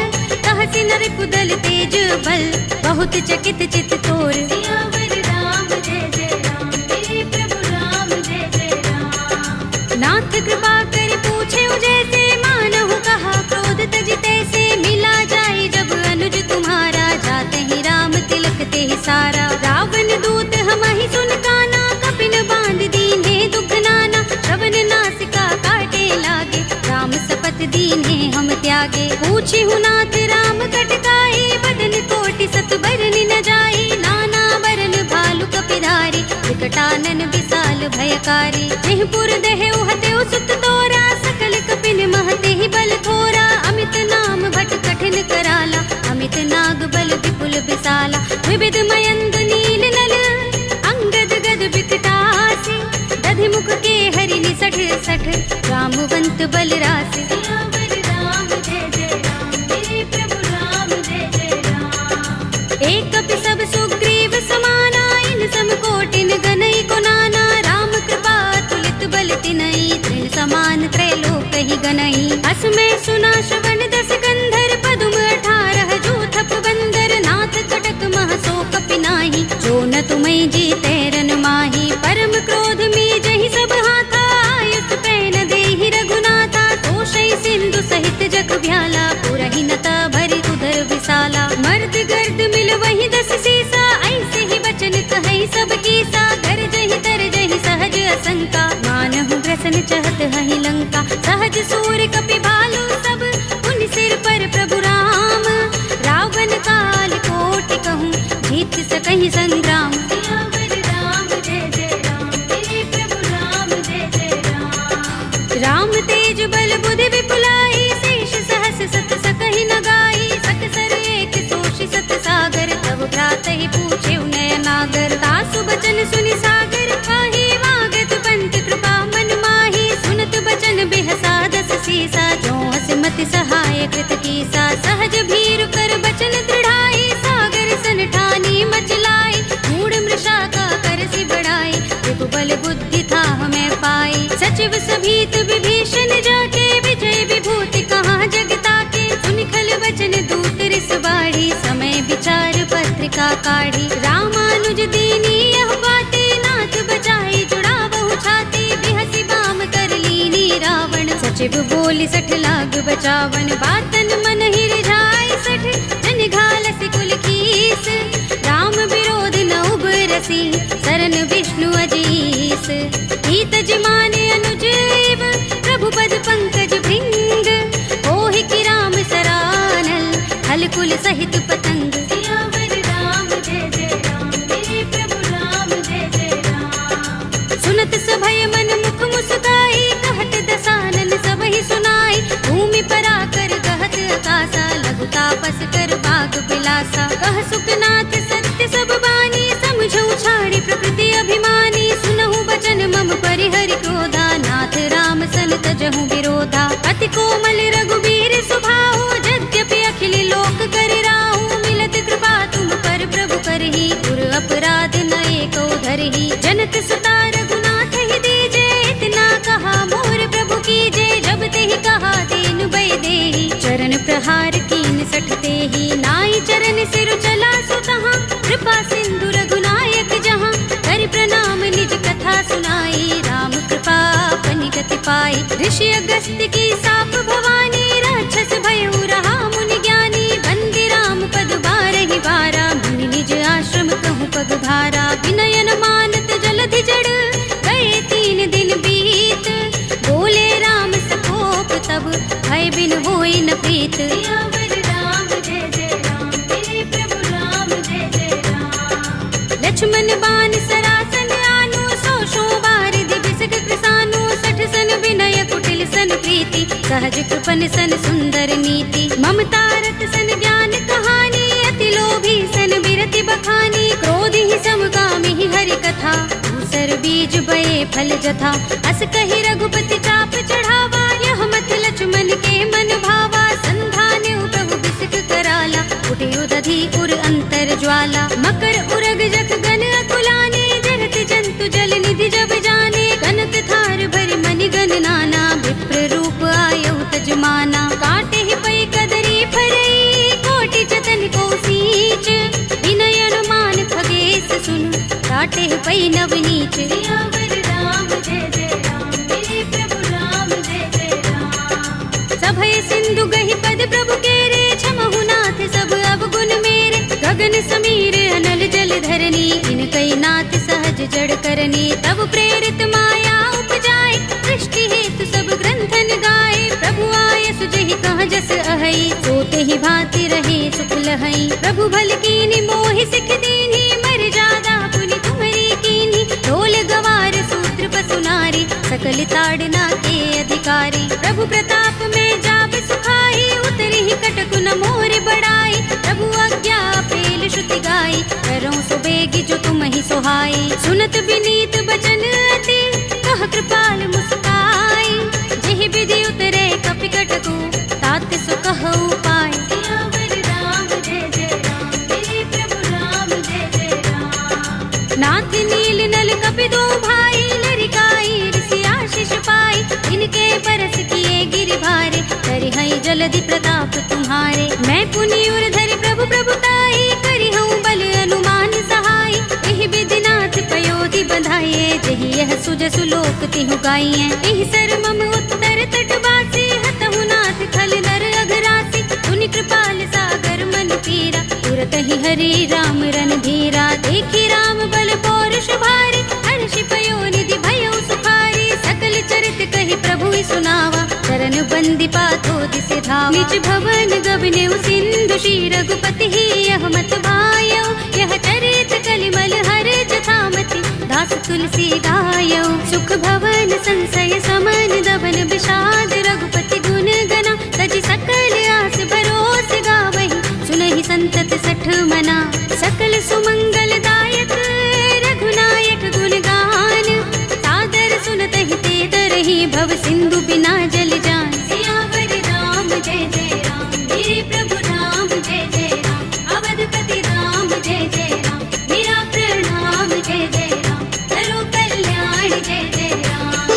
कहसि नर कुदल तेज बल, बहुत चकित चित तोर। सियावर राम जय जय राम, मेरे प्रभु राम जय जय राम। नाथ कृपा कर पूछे जैसे, मानहु कहा क्रोध तज तैसे। मिला जाए जब अनुज तुम्हारा, जाते ही राम तिलक ते ही सारा। रावण दूत हमहि सुन काना, कपिन बांध दीन्हे दुख नाना। श्रवण नासिका काटे लागे, राम सपथ दीन्हे हम त्यागे। पूछी नाथ राम कटकाई, बदन कोटि सत बरनि न जाई। नाना बरन भालु कपिधारी, विकटानन विशाल भयकारी। जेहपुर दहेउ हतेउ सुत तोरा, सकल कपिन महते ही बल थोरा। अमित नाम भट कठिन कराला, अमित नाग बल विपुल विशाला। विविध मयंद नील नल, अंगद गद विकटासी। दधि मुख के हरि निसठ सठ, रामवंत बल रासि। सियावर राम जय जय राम, मेरे प्रभु राम जय जय राम। एक कपि सब सुग्रीव समाना, इन सम कोटिन गनई को नाना। राम कृपा तुलित बल तिनई, तृण समान त्रैलोक ही गनई। अस में सुना श्रवण दस गंधर, पदुम 18 जूथप बंदर। नाथ कटक मह सो कपि नाही, जो न तुम्हें जीते रन माही। परम क्रोध में जहि सब हाथा, आयुष पैन देहि रघुनाथा। तोषै सिंधु सहित जग भ्याला, पुरहि नता भरि उदर विशाला। मर्द गर्द मिल वही 10 सीसा, ऐसे ही बचन कहै सब कीसा। घर जहि तर जहि सहज असंका, मानहु ग्रसन चहत हहि लंका। सहज सूर कपि भालु सब, उन सिर पर प्रभु राम। रावण काल कोटि कहूँ, जीत सकहि संग्राम। सियावर राम जय जय राम, मेरे प्रभु राम जय जय राम। राम तेज बल बुद्धि विपुलाई, शेष सहस सत सकहि न गाई। सकसर एक सोषि सत सागर, तब भ्रातहि पूछे नयनागर। तासु बचन सुनि सागर, काहि मागत पंत कृपा मन माही। सुनत बचन बिहसा 10 सीसा, जो हस मति सहाय कृत कीसा। सहज भीरु कर बचन दृढ़ाई, सागर सन ठानी मचलाई। मूढ़ मृषा का करसि बढ़ाई, रिपु बल बुद्धि था हमें पाई। सचिव सभीत विभीषण जाके, विजय विभूति कहाँ जगता के। सुनि खल बचन दूत रिस बाढ़ी, समय विचार पत्रिका काढ़ी। रामानुज दीनी यह बाते, नाथ बचाई जुड़ावहु छाती। बिहसि बाम कर लीनी रावण, सचिव बोली 60 लाग बचावन। बातन मन ही रिझाई 60, जन घालसि कुल कीस। राम विरोध न उबरसी, सरन विष्णु अजीस। हित जिमाने अनुजीव, प्रभु पद पंकज भृंग। होहि कि राम सरानल, हल कुल सहित पतंग। सियावर राम जय जय राम, मेरे प्रभु राम जय जय राम। सुनत सभय मन मुख मुस्काई, कहत दसानन सबहि सुनाई। भूमि पराकर गहत आकाशा, लघु तापस कर बाग बिलासा। कह सुखनाथ सत्य सब बानी, समझौ छाड़ी प्रकृति अभिमानी। सुनहु बचन मम परिहरि क्रोधा, नाथ कथा। अति कोमल रघुबीर सुभाऊ, यद्यपि अखिल लोक कर राहु। मिलत कृपा तुम पर प्रभु करही, पुर अपराध नए को धरही। जनत सुता रघुनाथ ही दीजे, इतना कहा मोर प्रभु कीजे। जब ते ही कहा दीन भय देहि, चरण प्रहार कीन सठते ही। नाई चरण सिर चला सुतहाँ, कृपा सिंधु रघुनायक जहाँ। कर प्रणाम निज कथा सुनाई, राम कृपा अपनी गति पाई। ऋषि अगस्त्य की साप भवानी, राक्षस भयउ रहा मुनि ज्ञानी। बंदी राम पद बारहि बारा, मुनि निज आश्रम कहूँ पग भारा। विनयन मानत जलधि जड़, गए 3 दिन बीत। बोले राम सकोप तब, भय बिन होई न प्रीत। सियावर राम जय जय राम, मेरे प्रभु राम जय जय राम। लक्ष्मण बाण सरासन आनु, 100 बारिधि बिसक कृसानु। 60 सन विनय कुटिल सन प्रीति, सहज कृपन सन सुंदर नीति। ममता रत सन ज्ञान कहानी, अति लोभी सन बिरति बखानी। क्रोध ही समकामी ही हरि कथा, दूसर बीज बये फल जथा। अस कहि रघुपति चाप चढ़ावा, यह मत लक्ष्मण के मन भावा। संधान्यु प्रभु बिसक कराला, उठे उदधि उर अंतर ज्वाला। मकर उरग जख गन अकुलाने, जगत जंतु जल निधि जब जाने। कनक थार भरि मनि गण नाना, विप्र रूप आयउ तजमाना। काटे ही पै कदरी फरई, कोटि जतन को सींच। विनय अनुमान खगेश सुन, काटे ही पै नव नीच। सियावर राम जय जय राम, मेरे प्रभु राम जय जय राम। सभय सिंधु गहि पद प्रभु केरे, क्षमहु नाथ सब अवगुण मेरे। गगन समीर अनल जल धरनी, इनकई नाथ सहज जड़ करनी। तब प्रेरित माया उपजाए, सृष्टि हेतु सब ग्रंथन गाए। प्रभु आय सुजहि कह जस अहै, सोते ही भांति रहे सुख लहै। प्रभु भल कीनी मोहि सिख दीन्ही, मर जादा पुनि तुम्हरी कीन्ही। ढोल गवार सूत्र पसु नारी, सकल ताड़ना के अधिकारी। प्रभु प्रताप में जाब सुखाई, उतरी ही कटकु न मोर बड़ाई। प्रभु आज्ञा पेल श्रुति गाई, करऊँ सो बेगी जो तुम ही सोहाई। सुनत विनीत बचन अति, कह कृपाल मुस्काई। जेहि विधि उतरे कपि कटकु, तात सो कहु पाई। सियावर राम जय जय राम, मेरे प्रभु राम जय जय राम। नाथ नील नल कपि दो भाई, लरिकाई ऋषि आशीष पाई। इनके बरस किए गिरि भारे, करिहई जलधि प्रताप तुम्हारे। मैं पुनि उर धरि प्रभु प्रभुताई, करिहऊँ बल अनुमान सहाय। एहि विधि नाथ पयोधि बधाइए, जेहि यह सुजसु लोक तिहु गाइए। एहि सर मम उत्तर तट बासी, हतहु नाथ खल नर अघरासी। पुनि कृपाल सागर मन पीरा, तुरत ही हरि राम रन धीरा। देखी राम बल पौरुष भारी, हर्षि पयो निधि भयउ सुखारी। सकल चरित कहि प्रभु सुनावा, चरण बंदी पाथो दिसि धावा। निज भवन गबनेउ सिंधु, श्री रघुपति ही यह मत भायउ। यह चरित कलिमल हर जथामति, दास तुलसी गायउ। सुख भवन संशय समन, दबन विषाद रघुपति गुण गना। तजि सकल आस भरोस गावहि, सुनहि संतत सठ मना। सकल सुमंगल दायक रघुनायक गुण गान, सादर सुनतहि ते तरहि भव सिंधु बिना जल जान। सियावर राम जय जय राम, मेरे प्रभु राम जय जय राम। अवधपति राम जय जय राम, मेरा प्रणाम जय जय राम। करो कल्याण जय जय राम।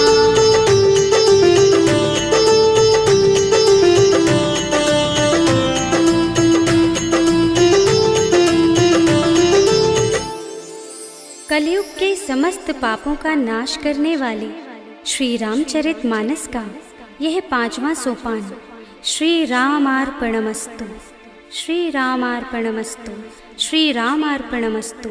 कलयुग के समस्त पापों का नाश करने वाले श्री रामचरितमानस का यह 5वां सोपान श्री रामार्पणमस्तु, श्री रामार्पणमस्तु, श्री रामार्पणमस्तु।